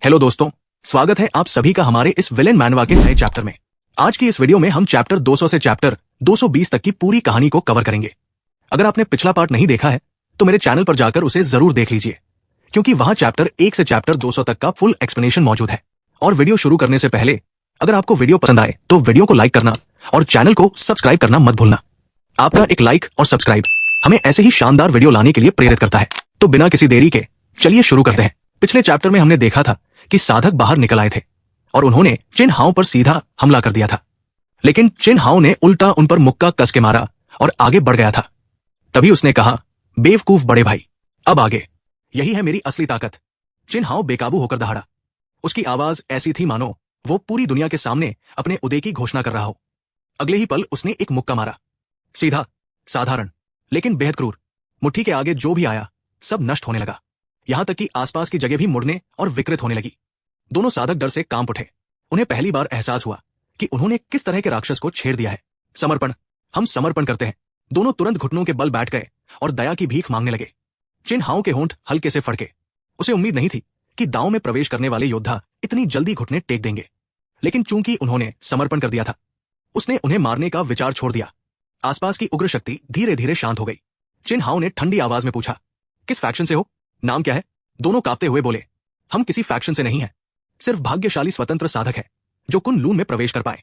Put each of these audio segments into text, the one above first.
Hello दोस्तों, स्वागत है आप सभी का हमारे इस विलेन मैनवा के नए चैप्टर में। आज की इस वीडियो में हम चैप्टर 200 से चैप्टर 220 तक की पूरी कहानी को कवर करेंगे। अगर आपने पिछला पार्ट नहीं देखा है तो मेरे चैनल पर जाकर उसे जरूर देख लीजिए, क्योंकि वहां चैप्टर 1 से चैप्टर 200 तक का फुल एक्सप्लेनेशन मौजूद है। और वीडियो शुरू करने से पहले अगर आपको वीडियो पसंद आए तो वीडियो को लाइक करना और चैनल को सब्सक्राइब करना मत भूलना। आपका एक लाइक और सब्सक्राइब हमें ऐसे ही शानदार वीडियो लाने के लिए प्रेरित करता है। तो बिना किसी देरी के चलिए शुरू करते हैं। पिछले चैप्टर में हमने देखा था कि साधक बाहर निकल आए थे और उन्होंने चिन हाओ पर सीधा हमला कर दिया था, लेकिन चिन हाओ ने उल्टा उन पर मुक्का कस के मारा और आगे बढ़ गया था। तभी उसने कहा, बेवकूफ बड़े भाई, अब आगे, यही है मेरी असली ताकत। चिन हाओ बेकाबू होकर दहाड़ा। उसकी आवाज ऐसी थी मानो वो पूरी दुनिया के सामने अपने उदय की घोषणा कर रहा हो। अगले ही पल उसने एक मुक्का मारा, सीधा, साधारण, लेकिन बेहद क्रूर। मुट्ठी के आगे जो भी आया सब नष्ट होने लगा, यहां तक कि आसपास की जगह भी मुड़ने और विकृत होने लगी। दोनों साधक डर से कांप उठे। उन्हें पहली बार एहसास हुआ कि उन्होंने किस तरह के राक्षस को छेड़ दिया है। समर्पण, हम समर्पण करते हैं। दोनों तुरंत घुटनों के बल बैठ गए और दया की भीख मांगने लगे। चिन हाओ के होंठ हल्के से फड़के। उसे उम्मीद नहीं थी कि दांव में प्रवेश करने वाले योद्धा इतनी जल्दी घुटने टेक देंगे, लेकिन चूंकि उन्होंने समर्पण कर दिया था, उसने उन्हें मारने का विचार छोड़ दिया। आसपास की उग्र शक्ति धीरे धीरे शांत हो गई। चिन हाओ ने ठंडी आवाज में पूछा, किस फैक्शन से हो? नाम क्या है? दोनों कांपते हुए बोले, हम किसी फैक्शन से नहीं हैं, सिर्फ भाग्यशाली स्वतंत्र साधक है जो कुन-लून में प्रवेश कर पाए।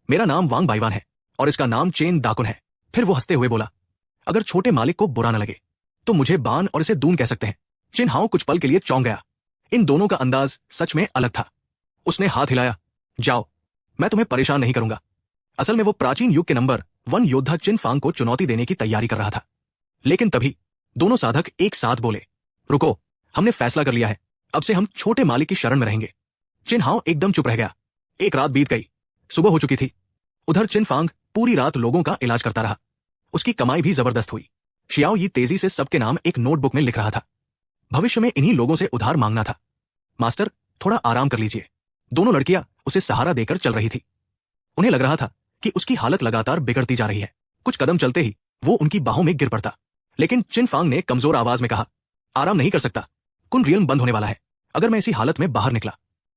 मेरा नाम वांग बाईवान है और इसका नाम चेन दाकुन है। फिर वो हंसते हुए बोला, अगर छोटे मालिक को बुरा न लगे तो मुझे बान और इसे दून कह सकते हैं। चिन हाओ कुछ पल के लिए चौंक गया। इन दोनों का अंदाज सच में अलग था। उसने हाथ हिलाया, जाओ, मैं तुम्हें परेशान नहीं करूंगा। असल में वो प्राचीन युग के नंबर 1 योद्धा चिन फांग को चुनौती देने की तैयारी कर रहा था। लेकिन तभी दोनों साधक एक साथ बोले, रुको, हमने फैसला कर लिया है, अब से हम छोटे मालिक की शरण में रहेंगे। चिन हाओ एकदम चुप रह गया। एक रात बीत गई, सुबह हो चुकी थी। उधर चिन फांग पूरी रात लोगों का इलाज करता रहा। उसकी कमाई भी जबरदस्त हुई। शियाओ यी तेजी से सबके नाम एक नोटबुक में लिख रहा था। भविष्य में इन्हीं लोगों से उधार मांगना था। मास्टर, थोड़ा आराम कर लीजिए। दोनों लड़कियां उसे सहारा देकर चल रही थी। उन्हें लग रहा था कि उसकी हालत लगातार बिगड़ती जा रही है। कुछ कदम चलते ही वो उनकी बाहों में गिर पड़ता, लेकिन चिन फांग ने कमजोर आवाज में कहा, आराम नहीं कर सकता। कुन रियल्म बंद होने वाला है। अगर मैं इसी हालत में बाहर निकला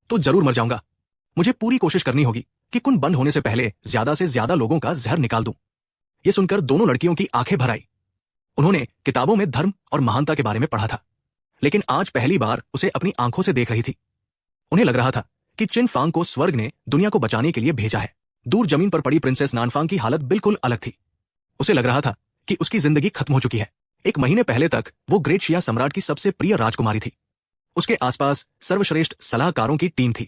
तो जरूर मर जाऊंगा। मुझे पूरी कोशिश करनी होगी कि कुन बंद होने से पहले ज्यादा से ज्यादा लोगों का जहर निकाल दूं। यह सुनकर दोनों लड़कियों की आंखें भर आई। उन्होंने किताबों में धर्म और महानता के बारे में पढ़ा था, लेकिन आज पहली बार उसे अपनी आंखों से देख रही थी। उन्हें लग रहा था कि चिन फांग को स्वर्ग ने दुनिया को बचाने के लिए भेजा है। दूर जमीन पर पड़ी प्रिंसेस नानफांग की हालत बिल्कुल अलग थी। उसे लग रहा था कि उसकी जिंदगी खत्म हो चुकी है। एक महीने पहले तक वो ग्रेट शिया सम्राट की सबसे प्रिय राजकुमारी थी। उसके आसपास सर्वश्रेष्ठ सलाहकारों की टीम थी।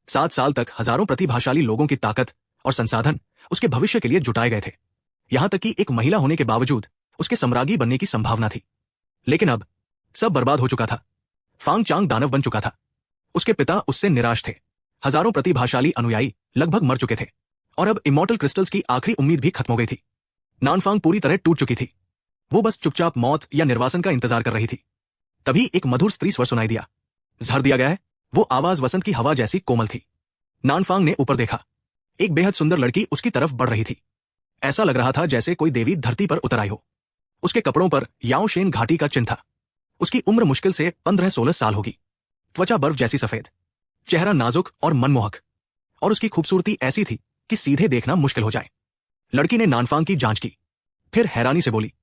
7 साल तक हजारों प्रतिभाशाली लोगों की ताकत और संसाधन उसके भविष्य के लिए जुटाए गए थे। यहां तक कि एक महिला होने के बावजूद उसके सम्राज्ञी बनने की संभावना थी। लेकिन अब सब बर्बाद हो चुका था। फांग चांग दानव बन चुका था। उसके पिता उससे निराश थे। हजारों प्रतिभाशाली अनुयायी लगभग मर चुके थे और अब इमॉर्टल क्रिस्टल्स की आखिरी उम्मीद भी खत्म हो गई थी। नानफांग पूरी तरह टूट चुकी थी। वो बस चुपचाप मौत या निर्वासन का इंतजार कर रही थी। तभी एक मधुर स्त्री स्वर सुनाई दिया, झर दिया गया है। वो आवाज वसंत की हवा जैसी कोमल थी। नानफांग ने ऊपर देखा। एक बेहद सुंदर लड़की उसकी तरफ बढ़ रही थी। ऐसा लग रहा था जैसे कोई देवी धरती पर उतर आई हो। उसके कपड़ों पर याओ शेन घाटी का चिन्ह था। उसकी उम्र मुश्किल से 15-16 साल होगी। त्वचा बर्फ जैसी सफेद, चेहरा नाजुक और मनमोहक, और उसकी खूबसूरती ऐसी थी कि सीधे देखना मुश्किल हो जाए। लड़की ने नानफांग की जांच की, फिर हैरानी से बोली,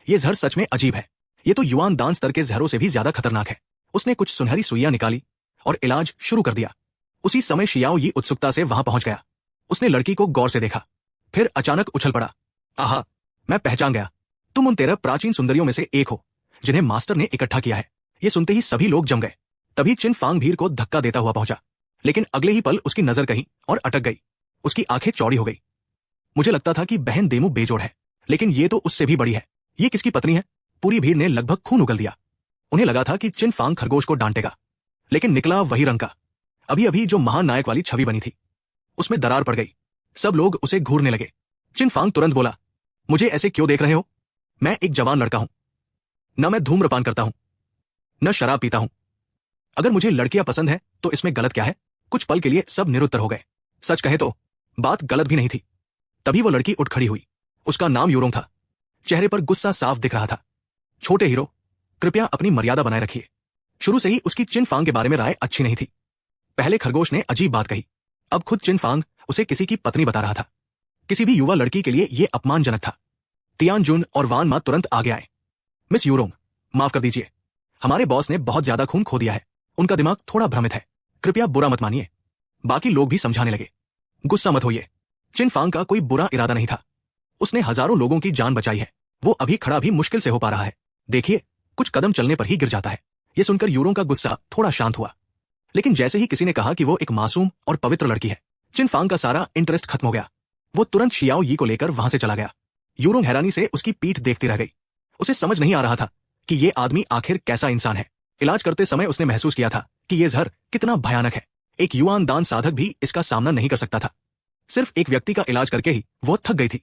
ये जहर सच में अजीब है। ये तो युआन दान स्तर के जहरों से भी ज्यादा खतरनाक है। उसने कुछ सुनहरी सुइयां निकाली और इलाज शुरू कर दिया। उसी समय शियाओ यी उत्सुकता से वहां पहुंच गया। उसने लड़की को गौर से देखा, फिर अचानक उछल पड़ा, आहा, मैं पहचान गया। तुम उन 13 प्राचीन सुंदरियों में से एक हो जिन्हें मास्टर ने इकट्ठा किया है। ये सुनते ही सभी लोग जम गए। तभी चिन फांग भीर को धक्का देता हुआ पहुंचा, लेकिन अगले ही पल उसकी नजर कहीं और अटक गई। उसकी आंखें चौड़ी हो गई। मुझे लगता था कि बहन देमू बेजोड़ है, लेकिन ये तो उससे भी बड़ी है। ये किसकी पत्नी है? पूरी भीड़ ने लगभग खून उगल दिया। उन्हें लगा था कि चिन फांग खरगोश को डांटेगा, लेकिन निकला वही रंग का। अभी अभी जो महान नायक वाली छवि बनी थी उसमें दरार पड़ गई। सब लोग उसे घूरने लगे। चिन फांग तुरंत बोला, मुझे ऐसे क्यों देख रहे हो? मैं एक जवान लड़का हूं। न मैं धूम्रपान करता हूं, न शराब पीता हूं। अगर मुझे लड़कियां पसंद है तो इसमें गलत क्या है? कुछ पल के लिए सब निरुत्तर हो गए। सच कहे तो बात गलत भी नहीं थी। तभी वो लड़की उठ खड़ी हुई। उसका नाम यूरोंग था। चेहरे पर गुस्सा साफ दिख रहा था। छोटे हीरो, कृपया अपनी मर्यादा बनाए रखिए। शुरू से ही उसकी चिन फांग के बारे में राय अच्छी नहीं थी। पहले खरगोश ने अजीब बात कही, अब खुद चिन फांग उसे किसी की पत्नी बता रहा था। किसी भी युवा लड़की के लिए यह अपमानजनक था। तियान जुन और वान मा तुरंत आगे आए। मिस यूरोंग, माफ कर दीजिए, हमारे बॉस ने बहुत ज्यादा खून खो दिया है, उनका दिमाग थोड़ा भ्रमित है, कृपया बुरा मत मानिए। बाकी लोग भी समझाने लगे। गुस्सा मत होइए, चिन फांग का कोई बुरा इरादा नहीं था। उसने हजारों लोगों की जान बचाई है, वो अभी खड़ा भी मुश्किल से हो पा रहा है। देखिए, कुछ कदम चलने पर ही गिर जाता है। यह सुनकर यूरों का गुस्सा थोड़ा शांत हुआ, लेकिन जैसे ही किसी ने कहा कि वो एक मासूम और पवित्र लड़की है, चिन फांग का सारा इंटरेस्ट खत्म हो गया। वो तुरंत शियाओ यी को लेकर वहां से चला गया। यूरोंग हैरानी से उसकी पीठ देखती रह गई। उसे समझ नहीं आ रहा था कि ये आदमी आखिर कैसा इंसान है। इलाज करते समय उसने महसूस किया था कि यह जहर कितना भयानक है। एक युवान दान साधक भी इसका सामना नहीं कर सकता था। सिर्फ एक व्यक्ति का इलाज करके ही वो थक गई थी,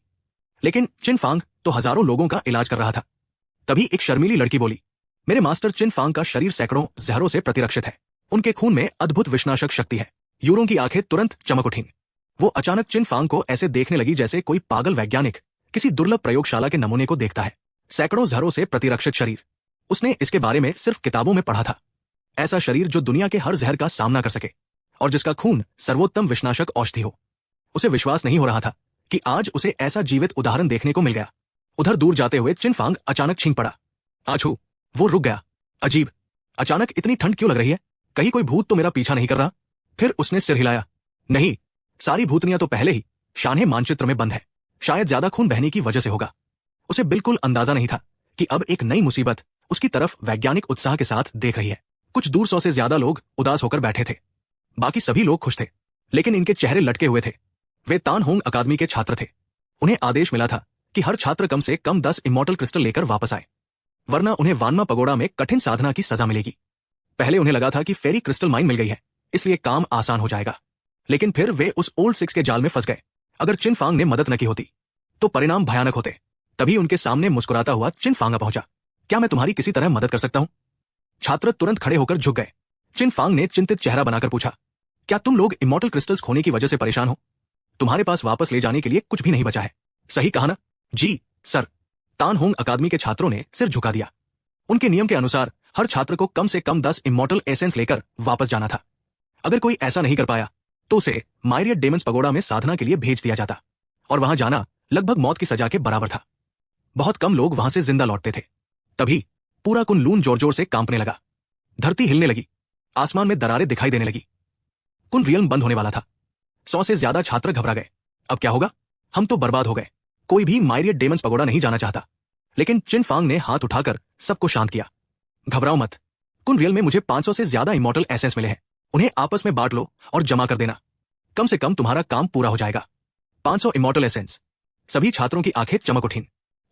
लेकिन चिन फांग तो हजारों लोगों का इलाज कर रहा था। तभी एक शर्मीली लड़की बोली, मेरे मास्टर चिन फांग का शरीर सैकड़ों जहरों से प्रतिरक्षित है, उनके खून में अद्भुत विनाशक शक्ति है। यूरों की आंखें तुरंत चमक उठीं। वो अचानक चिन फांग को ऐसे देखने लगी जैसे कोई पागल वैज्ञानिक किसी दुर्लभ प्रयोगशाला के नमूने को देखता है। सैकड़ों जहरों से प्रतिरक्षित शरीर, उसने इसके बारे में सिर्फ किताबों में पढ़ा था। ऐसा शरीर जो दुनिया के हर जहर का सामना कर सके और जिसका खून सर्वोत्तम विनाशक औषधि हो। उसे विश्वास नहीं हो रहा था कि आज उसे ऐसा जीवित उदाहरण देखने को मिल गया। उधर दूर जाते हुए चिन फांग अचानक छींक पड़ा। आछू, वो रुक गया। अजीब, अचानक इतनी ठंड क्यों लग रही है? कहीं कोई भूत तो मेरा पीछा नहीं कर रहा? फिर उसने सिर हिलाया। नहीं, सारी भूतनियां तो पहले ही शानहे मानचित्र में बंद है। शायद ज्यादा खून बहने की वजह से होगा। उसे बिल्कुल अंदाजा नहीं था कि अब एक नई मुसीबत उसकी तरफ वैज्ञानिक उत्साह के साथ देख रही है। कुछ दूर 100 से ज्यादा लोग उदास होकर बैठे थे। बाकी सभी लोग खुश थे, लेकिन इनके चेहरे लटके हुए थे। वे तान होंग अकादमी के छात्र थे। उन्हें आदेश मिला था कि हर छात्र कम से कम 10 इमॉर्टल क्रिस्टल लेकर वापस आए, वरना उन्हें वानमा पगोड़ा में कठिन साधना की सजा मिलेगी। पहले उन्हें लगा था कि फेरी क्रिस्टल माइन मिल गई है, इसलिए काम आसान हो जाएगा, लेकिन फिर वे उस ओल्ड 6 के जाल में फंस गए। अगर चिन फांग ने मदद न की होती तो परिणाम भयानक होते। तभी उनके सामने मुस्कुराता हुआ चिन फांग पहुंचा। क्या मैं तुम्हारी किसी तरह मदद कर सकता हूं? छात्र तुरंत खड़े होकर झुक गए। चिन फांग ने चिंतित चेहरा बनाकर पूछा, क्या तुम लोग इमॉर्टल क्रिस्टल्स खोने की वजह से परेशान हो? तुम्हारे पास वापस ले जाने के लिए कुछ भी नहीं बचा है, सही कहा ना? जी सर, तान होंग अकादमी के छात्रों ने सिर झुका दिया। उनके नियम के अनुसार हर छात्र को कम से कम 10 इमॉर्टल एसेंस लेकर वापस जाना था। अगर कोई ऐसा नहीं कर पाया तो उसे मायरियट डेमंस पगोड़ा में साधना के लिए भेज दिया जाता, और वहां जाना लगभग मौत की सजा के बराबर था। बहुत कम लोग वहां से जिंदा लौटते थे। तभी पूरा कुनलून जोर जोर से कांपने लगा। धरती हिलने लगी, आसमान में दरारें दिखाई देने लगी। कुन रियल्म बंद होने वाला था। 100 से ज्यादा छात्र घबरा गए। अब क्या होगा? हम तो बर्बाद हो गए। कोई भी मायरियट डेमंस पगोड़ा नहीं जाना चाहता, लेकिन चिन फांग ने हाथ उठाकर सबको शांत किया। घबराओ मत, कुन रियल में मुझे 500 से ज्यादा इमॉर्टल एसेंस मिले हैं, उन्हें आपस में बांट लो और जमा कर देना। कम से कम तुम्हारा काम पूरा हो जाएगा। 500 इमॉर्टल एसेंस। सभी छात्रों की आंखें चमक उठीं।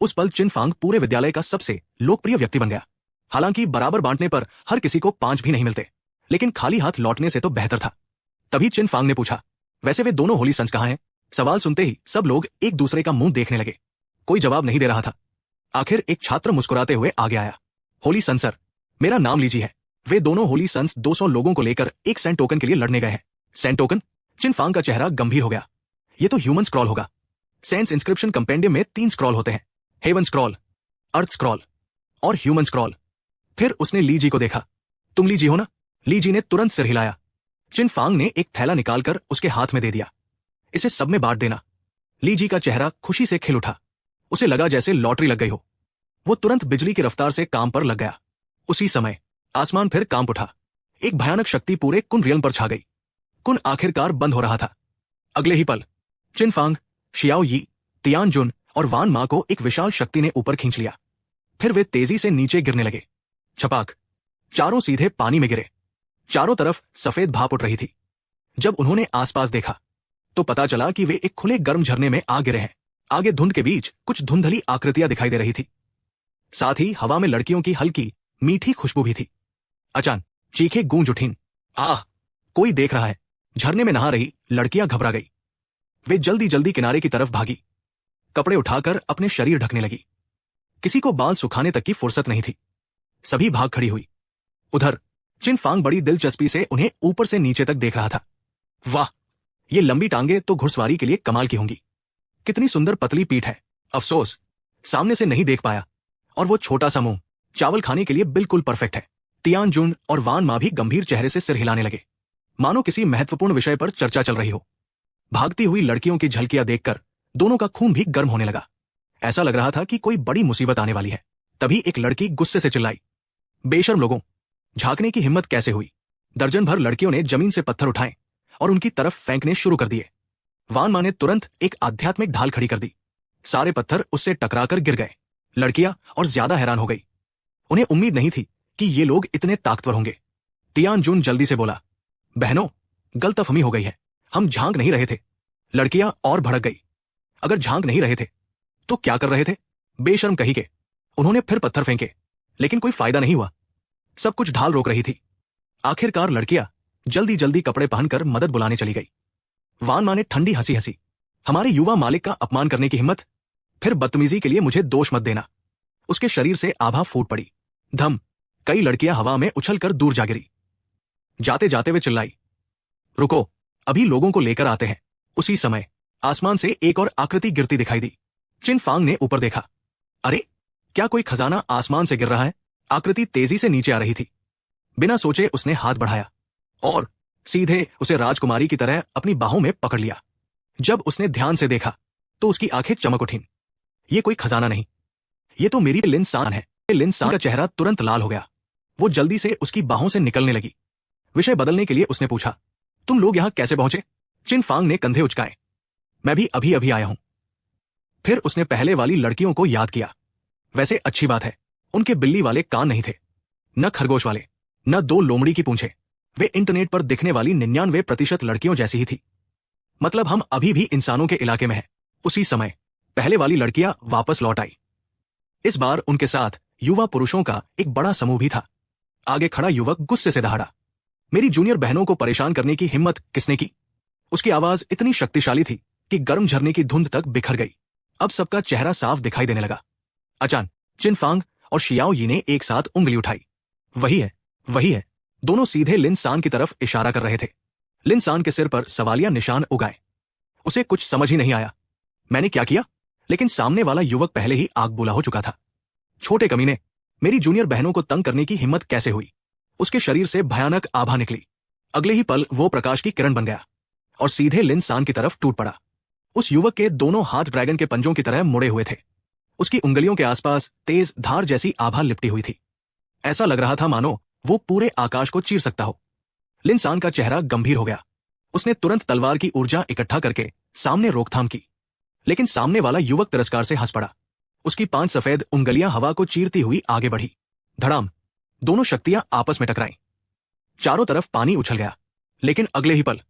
उस पल चिन फांग पूरे विद्यालय का सबसे लोकप्रिय व्यक्ति बन गया। हालांकि बराबर बांटने पर हर किसी को 5 भी नहीं मिलते, लेकिन खाली हाथ लौटने से तो बेहतर था। तभी चिन फांग ने पूछा, वैसे वे दोनों होली सन्स कहां हैं? सवाल सुनते ही सब लोग एक दूसरे का मुंह देखने लगे। कोई जवाब नहीं दे रहा था। आखिर एक छात्र मुस्कुराते हुए आगे आया। होली सन सर, मेरा नाम लीजिए है। वे दोनों होली सन्स 200 लोगों को लेकर एक सेंट टोकन के लिए लड़ने गए हैं। Saint token? चिन फांग का चेहरा गंभीर हो गया। ये तो ह्यूमन स्क्रॉल होगा। सेंस इंस्क्रिप्शन कंपेंडियम में 3 स्क्रॉल होते हैं, हेवन स्क्रॉल, अर्थ स्क्रॉल और ह्यूमन स्क्रॉल। फिर उसने ली जी को देखा। तुम ली जी हो ना? ली जी ने तुरंत सिर हिलाया। चिन फांग ने एक थैला निकालकर उसके हाथ में दे दिया। इसे सब में बांट देना। ली जी का चेहरा खुशी से खिल उठा। उसे लगा जैसे लॉटरी लग गई हो। वो तुरंत बिजली की रफ्तार से काम पर लग गया। उसी समय आसमान फिर कांप उठा। एक भयानक शक्ति पूरे कुन रियल्म पर छा गई। कुन आखिरकार बंद हो रहा था। अगले ही पल चिन फांग, शियाओ यी, तियान जुन और वान मा को एक विशाल शक्ति ने ऊपर खींच लिया। फिर वे तेजी से नीचे गिरने लगे। छपाक, चारों सीधे पानी में गिरे। चारों तरफ सफेद भाप उठ रही थी। जब उन्होंने आसपास देखा तो पता चला कि वे एक खुले गर्म झरने में आ गिरे हैं। आगे धुंध के बीच कुछ धुंधली आकृतियां दिखाई दे रही थी। साथ ही हवा में लड़कियों की हल्की मीठी खुशबू भी थी। अचानक चीखें गूंज उठीं। आह, कोई देख रहा है। झरने में नहा रही लड़कियां घबरा गई। वे जल्दी जल्दी किनारे की तरफ भागी। कपड़े उठाकर अपने शरीर ढकने लगी। किसी को बाल सुखाने तक की फुर्सत नहीं थी। सभी भाग खड़ी हुई। उधर चिन फांग बड़ी दिलचस्पी से उन्हें ऊपर से नीचे तक देख रहा था। वाह, ये लंबी टांगे तो घुड़सवारी के लिए कमाल की होंगी। कितनी सुंदर पतली पीठ है। अफसोस सामने से नहीं देख पाया। और वो छोटा सा मुंह चावल खाने के लिए बिल्कुल परफेक्ट है। तियान जुन और वान मा भी गंभीर चेहरे से सिर हिलाने लगे। मानो किसी महत्वपूर्ण विषय पर चर्चा चल रही हो। भागती हुई लड़कियों की झलकियां देखकर दोनों का खून भी गर्म होने लगा। ऐसा लग रहा था कि कोई बड़ी मुसीबत आने वाली है। तभी एक लड़की गुस्से से चिल्लाई, बेशर्म लोगों, झांकने की हिम्मत कैसे हुई? दर्जन भर लड़कियों ने जमीन से पत्थर उठाए और उनकी तरफ फेंकने शुरू कर दिए। वान मां ने तुरंत एक आध्यात्मिक ढाल खड़ी कर दी। सारे पत्थर उससे टकराकर गिर गए। लड़कियां और ज्यादा हैरान हो गई। उन्हें उम्मीद नहीं थी कि ये लोग इतने ताकतवर होंगे। तियान जुन जल्दी से बोला, बहनों, गलतफहमी हो गई है, हम झांक नहीं रहे थे। लड़कियां और भड़क गई। अगर झांक नहीं रहे थे तो क्या कर रहे थे? बेशर्म कही के। उन्होंने फिर पत्थर फेंके, लेकिन कोई फायदा नहीं हुआ। सब कुछ ढाल रोक रही थी। आखिरकार लड़कियां जल्दी जल्दी कपड़े पहनकर मदद बुलाने चली गई। वान मां ने ठंडी हंसी हंसी, हमारे युवा मालिक का अपमान करने की हिम्मत? फिर बदतमीजी के लिए मुझे दोष मत देना। उसके शरीर से आभा फूट पड़ी। धम, कई लड़कियां हवा में उछलकर दूर जा गिरी। जाते जाते वे चिल्लाई, रुको, अभी लोगों को लेकर आते हैं। उसी समय आसमान से एक और आकृति गिरती दिखाई दी। चिन फांग ने ऊपर देखा। अरे, क्या कोई खजाना आसमान से गिर रहा है? आकृति तेजी से नीचे आ रही थी। बिना सोचे उसने हाथ बढ़ाया और सीधे उसे राजकुमारी की तरह अपनी बाहों में पकड़ लिया। जब उसने ध्यान से देखा तो उसकी आंखें चमक उठीं। ये कोई खजाना नहीं, ये तो मेरी लिन सान है। लिन सान का चेहरा तुरंत लाल हो गया। वो जल्दी से उसकी बाहों से निकलने लगी। विषय बदलने के लिए उसने पूछा, तुम लोग यहां कैसे पहुंचे? चिन फांग ने कंधे उचकाए, मैं भी अभी अभी आया हूं। फिर उसने पहले वाली लड़कियों को याद किया। वैसे अच्छी बात है, उनके बिल्ली वाले कान नहीं थे, न खरगोश वाले, न दो लोमड़ी की पूंछें। वे इंटरनेट पर दिखने वाली 99% लड़कियों जैसी ही थी। मतलब हम अभी भी इंसानों के इलाके में हैं। उसी समय पहले वाली लड़कियां वापस लौट आई। इस बार उनके साथ युवा पुरुषों का एक बड़ा समूह भी था। आगे खड़ा युवक गुस्से से दहाड़ा, मेरी जूनियर बहनों को परेशान करने की हिम्मत किसने की? उसकी आवाज इतनी शक्तिशाली थी कि गर्म झरने की धुंध तक बिखर गई। अब सबका चेहरा साफ दिखाई देने लगा। अचानक चिन फांग और शियाओ यी ने एक साथ उंगली उठाई। वही है, वही है। दोनों सीधे लिन सान की तरफ इशारा कर रहे थे। लिन सान के सिर पर सवालिया निशान उगाए। उसे कुछ समझ ही नहीं आया, मैंने क्या किया? लेकिन सामने वाला युवक पहले ही आग बूला हो चुका था। छोटे कमीने, मेरी जूनियर बहनों को तंग करने की हिम्मत कैसे हुई? उसके शरीर से भयानक आभा निकली। अगले ही पल वो प्रकाश की किरण बन गया और सीधे लिन सान की तरफ टूट पड़ा। उस युवक के दोनों हाथ ड्रैगन के पंजों की तरह मुड़े हुए थे। उसकी उंगलियों के आसपास तेज धार जैसी आभा लिपटी हुई थी। ऐसा लग रहा था मानो वो पूरे आकाश को चीर सकता हो। लिन सान का चेहरा गंभीर हो गया। उसने तुरंत तलवार की ऊर्जा इकट्ठा करके सामने रोकथाम की, लेकिन सामने वाला युवक तिरस्कार से हंस पड़ा। उसकी 5 सफेद उंगलियां हवा को चीरती हुई आगे बढ़ी। धड़ाम, दोनों शक्तियां आपस में टकराईं। चारों तरफ पानी उछल गया, लेकिन अगले ही पल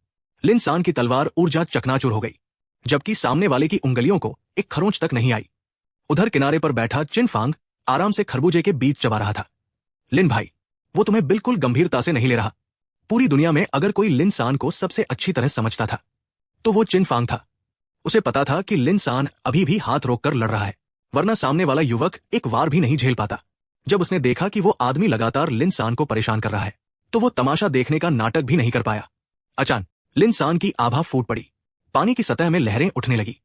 लिन सान की तलवार ऊर्जा चकनाचूर हो गई, जबकि सामने वाले की उंगलियों को एक खरोंच तक नहीं आई। उधर किनारे पर बैठा चिन फांग आराम से खरबूजे के बीज चबा रहा था। लिन भाई, वो तुम्हें बिल्कुल गंभीरता से नहीं ले रहा। पूरी दुनिया में अगर कोई लिन सान को सबसे अच्छी तरह समझता था तो वो चिन फांग था। उसे पता था कि लिन सान अभी भी हाथ रोककर लड़ रहा है, वरना सामने वाला युवक एक वार भी नहीं झेल पाता। जब उसने देखा कि वो आदमी लगातार लिन सान को परेशान कर रहा है तो वो तमाशा देखने का नाटक भी नहीं कर पाया। अचानक लिन सान की आभा फूट पड़ी। पानी की सतह में लहरें उठने लगी।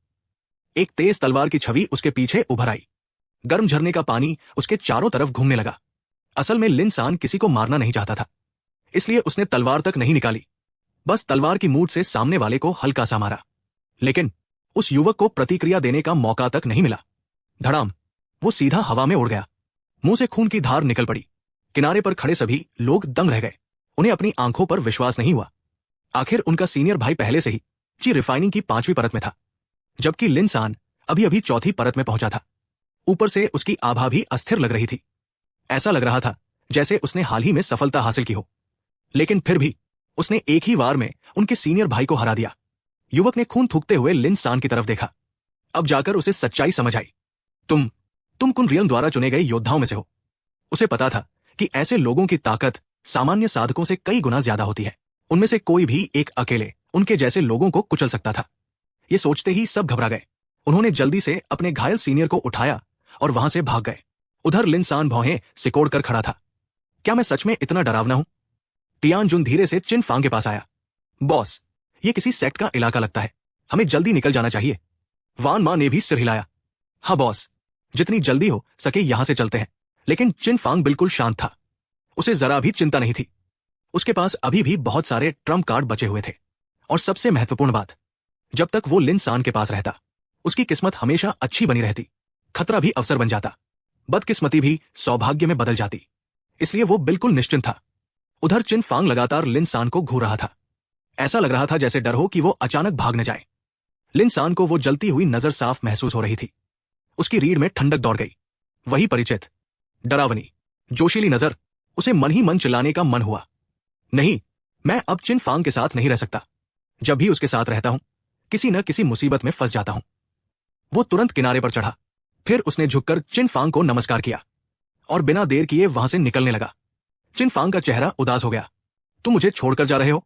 एक तेज तलवार की छवि उसके पीछे उभर आई। गर्म झरने का पानी उसके चारों तरफ घूमने लगा। असल में लिन सान किसी को मारना नहीं चाहता था, इसलिए उसने तलवार तक नहीं निकाली, बस तलवार की मूठ से सामने वाले को हल्का सा मारा। लेकिन उस युवक को प्रतिक्रिया देने का मौका तक नहीं मिला। धड़ाम, वो सीधा हवा में उड़ गया। मुंह से खून की धार निकल पड़ी। किनारे पर खड़े सभी लोग दंग रह गए। उन्हें अपनी आंखों पर विश्वास नहीं हुआ। आखिर उनका सीनियर भाई पहले से ही ची रिफाइनिंग की 5वीं परत में था, जबकि लिन सान अभी अभी 4थी परत में पहुंचा था। ऊपर से उसकी आभा भी अस्थिर लग रही थी। ऐसा लग रहा था जैसे उसने हाल ही में सफलता हासिल की हो, लेकिन फिर भी उसने एक ही वार में उनके सीनियर भाई को हरा दिया। युवक ने खून थूकते हुए लिन सान की तरफ देखा। अब जाकर उसे सच्चाई समझ आई। तुम कुन रियल द्वारा चुने गए योद्धाओं में से हो। उसे पता था कि ऐसे लोगों की ताकत सामान्य साधकों से कई गुना ज्यादा होती है। उनमें से कोई भी एक अकेले उनके जैसे लोगों को कुचल सकता था। ये सोचते ही सब घबरा गए। उन्होंने जल्दी से अपने घायल सीनियर को उठाया और वहां से भाग गए। उधर लिन सान भौहें सिकोड़ कर खड़ा था। क्या मैं सच में इतना डरावना हूं? तियान जुन धीरे से चिन फांग के पास आया। बॉस, ये किसी सेक्ट का इलाका लगता है, हमें जल्दी निकल जाना चाहिए। वान मां ने भी सिर हिलाया। हाँ बॉस, जितनी जल्दी हो सके यहां से चलते हैं। लेकिन चिन फांग बिल्कुल शांत था। उसे जरा भी चिंता नहीं थी। उसके पास अभी भी बहुत सारे ट्रम्प कार्ड बचे हुए थे। और सबसे महत्वपूर्ण बात, जब तक वो लिन सान के पास रहता, उसकी किस्मत हमेशा अच्छी बनी रहती। खतरा भी अवसर बन जाता, बदकिस्मती भी सौभाग्य में बदल जाती। इसलिए वो बिल्कुल निश्चिंत था। उधर चिन फांग लगातार लिन सान को घूर रहा था। ऐसा लग रहा था जैसे डर हो कि वो अचानक भाग न जाए। लिन सान को वो जलती हुई नजर साफ महसूस हो रही थी। उसकी रीढ़ में ठंडक दौड़ गई। वही परिचित डरावनी जोशीली नजर। उसे मन ही मन चिल्लाने का मन हुआ, नहीं, मैं अब चिन फांग के साथ नहीं रह सकता। जब भी उसके साथ रहता हूं, किसी न किसी मुसीबत में फंस जाता हूं। वो तुरंत किनारे पर चढ़ा। फिर उसने झुककर चिन फांग को नमस्कार किया और बिना देर किए वहां से निकलने लगा। चिन फांग का चेहरा उदास हो गया। तुम मुझे छोड़कर जा रहे हो?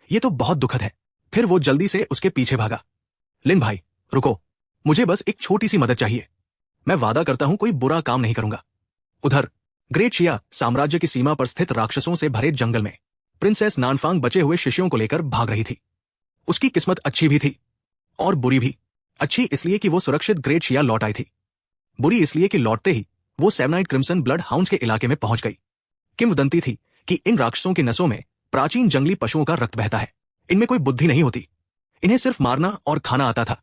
ये तो बहुत दुखद है। फिर वो जल्दी से उसके पीछे भागा। लिन भाई, रुको, मुझे बस एक छोटी सी मदद चाहिए। मैं वादा करता हूं कोई बुरा काम नहीं करूंगा। उधर ग्रेट शिया साम्राज्य की सीमा पर स्थित राक्षसों से भरे जंगल में प्रिंसेस नानफांग बचे हुए शिष्यों को लेकर भाग रही थी। उसकी किस्मत अच्छी भी थी और बुरी भी। अच्छी इसलिए कि वो सुरक्षित ग्रेट शिया लौट आई थी। बुरी इसलिए कि लौटते ही वो सेवनाइट क्रिम्सन ब्लड हाउंड्स के इलाके में पहुंच गई। किंवदंती थी कि इन राक्षसों की नसों में प्राचीन जंगली पशुओं का रक्त बहता है। इनमें कोई बुद्धि नहीं होती। इन्हें सिर्फ मारना और खाना आता था।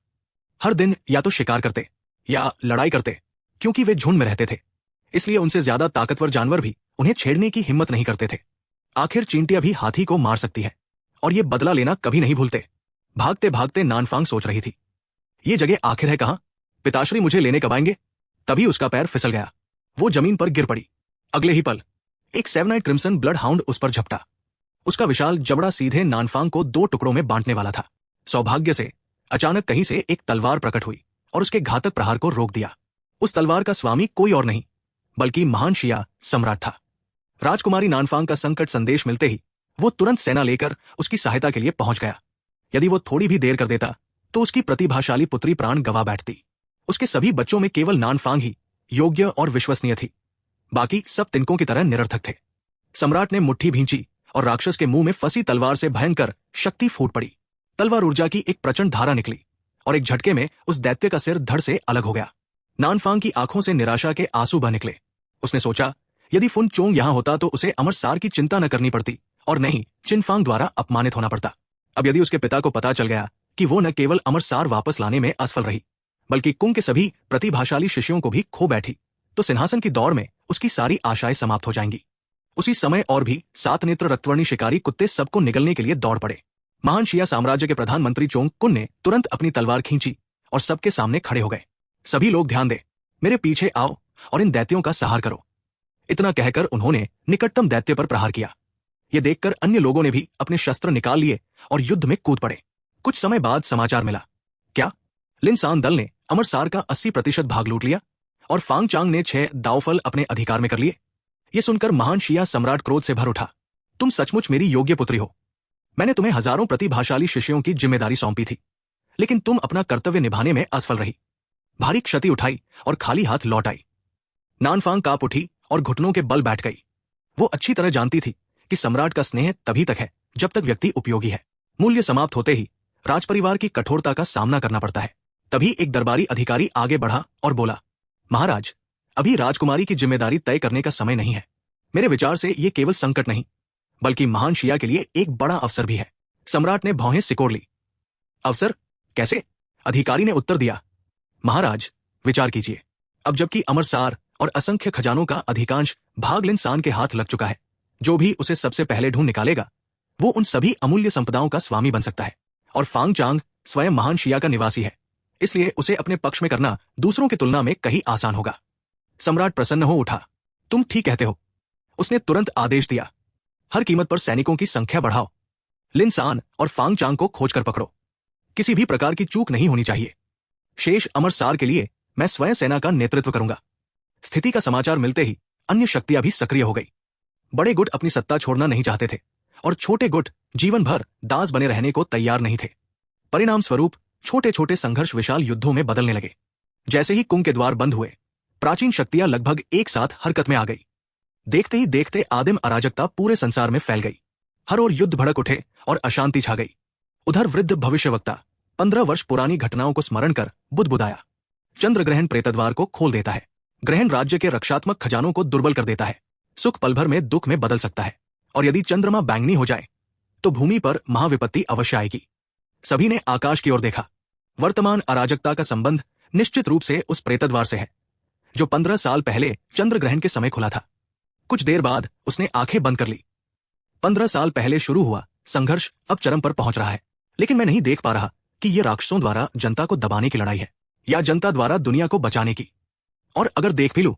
हर दिन या तो शिकार करते या लड़ाई करते, क्योंकि वे झुंड में रहते थे। इसलिए उनसे ज्यादा ताकतवर जानवर भी उन्हें छेड़ने की हिम्मत नहीं करते थे। आखिर चींटियां भी हाथी को मार सकती है, और ये बदला लेना कभी नहीं भूलते। भागते भागते नानफांग सोच रही थी, ये जगह आखिर है कहां? पिताश्री मुझे लेने कब आएंगे? तभी उसका पैर फिसल गया। वो जमीन पर गिर पड़ी। अगले ही पल एक सेवनाइट क्रिम्सन ब्लड हाउंड उस पर झपटा। उसका विशाल जबड़ा सीधे नानफांग को 2 टुकड़ों में बांटने वाला था। सौभाग्य से अचानक कहीं से एक तलवार प्रकट हुई और उसके घातक प्रहार को रोक दिया। उस तलवार का स्वामी कोई और नहीं बल्कि महान शिया सम्राट था। राजकुमारी नानफांग का संकट संदेश मिलते ही वो तुरंत सेना लेकर उसकी सहायता के लिए पहुंच गया। यदि वो थोड़ी भी देर कर देता तो उसकी प्रतिभाशाली पुत्री प्राण गंवा बैठती। उसके सभी बच्चों में केवल नानफांग ही योग्य और विश्वसनीय थी। बाकी सब तिनकों की तरह निरर्थक थे। सम्राट ने मुट्ठी भींची और राक्षस के मुंह में फंसी तलवार से भयंकर शक्ति फूट पड़ी। तलवार ऊर्जा की एक प्रचंड धारा निकली और एक झटके में उस दैत्य का सिर धड़ से अलग हो गया। नानफांग की आंखों से निराशा के आंसू बह निकले। उसने सोचा, यदि फुन चोंग यहां होता तो उसे अमर सार की चिंता न करनी पड़ती और नहीं चिनफांग द्वारा अपमानित होना पड़ता। अब यदि उसके पिता को पता चल गया कि वो न केवल अमर सार वापस लाने में असफल रही बल्कि कुंग के सभी प्रतिभाशाली शिष्यों को भी खो बैठी, तो सिंहासन की दौड़ में उसकी सारी आशाएं समाप्त हो जाएंगी। उसी समय और भी 7 नेत्र रक्तवर्णी शिकारी कुत्ते सबको निगलने के लिए दौड़ पड़े। महान शिया साम्राज्य के प्रधानमंत्री चोंग कुन ने तुरंत अपनी तलवार खींची और सबके सामने खड़े हो गए। सभी लोग ध्यान दे, मेरे पीछे आओ और इन दैत्यों का संहार करो। इतना कहकर उन्होंने निकटतम दैत्य पर प्रहार किया। ये देखकर अन्य लोगों ने भी अपने शस्त्र निकाल लिए और युद्ध में कूद पड़े। कुछ समय बाद समाचार मिला, क्या लिन सान दल ने अमर सार का 80% भाग लूट लिया और फांग चांग ने 6 दावफल अपने अधिकार में कर लिए। ये सुनकर महान शिया सम्राट क्रोध से भर उठा। तुम सचमुच मेरी योग्य पुत्री हो। मैंने तुम्हें हजारों प्रतिभाशाली शिष्यों की जिम्मेदारी सौंपी थी, लेकिन तुम अपना कर्तव्य निभाने में असफल रही। भारी क्षति उठाई और खाली हाथ लौट आई। नानफांग कांप उठी और घुटनों के बल बैठ गई। वो अच्छी तरह जानती थी कि सम्राट का स्नेह तभी तक है जब तक व्यक्ति उपयोगी है। मूल्य समाप्त होते ही राजपरिवार की कठोरता का सामना करना पड़ता है। तभी एक दरबारी अधिकारी आगे बढ़ा और बोला, महाराज, अभी राजकुमारी की जिम्मेदारी तय करने का समय नहीं है। मेरे विचार से ये केवल संकट नहीं बल्कि महान शिया के लिए एक बड़ा अवसर भी है। सम्राट ने भौहें सिकोड़ ली। अवसर? कैसे? अधिकारी ने उत्तर दिया, महाराज, विचार कीजिए। अब जबकि अमर सार और असंख्य खजानों का अधिकांश भाग लिन सान के हाथ लग चुका है, जो भी उसे सबसे पहले ढूंढ निकालेगा वो उन सभी अमूल्य संपदाओं का स्वामी बन सकता है। और फांग चांग स्वयं महान शिया का निवासी है, इसलिए उसे अपने पक्ष में करना दूसरों की तुलना में कहीं आसान होगा। सम्राट प्रसन्न हो उठा। तुम ठीक कहते हो। उसने तुरंत आदेश दिया, हर कीमत पर सैनिकों की संख्या बढ़ाओ। लिन सान और फांग चांग को खोजकर पकड़ो। किसी भी प्रकार की चूक नहीं होनी चाहिए। शेष अमर सार के लिए मैं स्वयं सेना का नेतृत्व करूंगा। स्थिति का समाचार मिलते ही अन्य शक्तियां भी सक्रिय हो गई। बड़े गुट अपनी सत्ता छोड़ना नहीं चाहते थे और छोटे गुट जीवन भर दास बने रहने को तैयार नहीं थे। परिणाम स्वरूप छोटे छोटे संघर्ष विशाल युद्धों में बदलने लगे। जैसे ही कुंग के द्वार बंद हुए, प्राचीन शक्तियां लगभग एक साथ हरकत में आ गई। देखते ही देखते आदिम अराजकता पूरे संसार में फैल गई। हर ओर युद्ध भड़क उठे और अशांति छा गई। उधर वृद्ध भविष्यवक्ता 15 वर्ष पुरानी घटनाओं को स्मरण कर बुदबुदाया। चंद्र ग्रहण प्रेतद्वार को खोल देता है। ग्रहण राज्य के रक्षात्मक खजानों को दुर्बल कर देता है। सुख पल भर में दुख में बदल सकता है और यदि चंद्रमा बैंगनी हो जाए तो भूमि पर महाविपत्ति अवश्य आएगी। सभी ने आकाश की ओर देखा। वर्तमान अराजकता का संबंध निश्चित रूप से उस प्रेतद्वार से है जो 15 साल पहले चंद्र ग्रहण के समय खुला था। कुछ देर बाद उसने आंखें बंद कर ली। 15 साल पहले शुरू हुआ संघर्ष अब चरम पर पहुंच रहा है, लेकिन मैं नहीं देख पा रहा कि यह राक्षसों द्वारा जनता को दबाने की लड़ाई है या जनता द्वारा दुनिया को बचाने की। और अगर देख भी लूं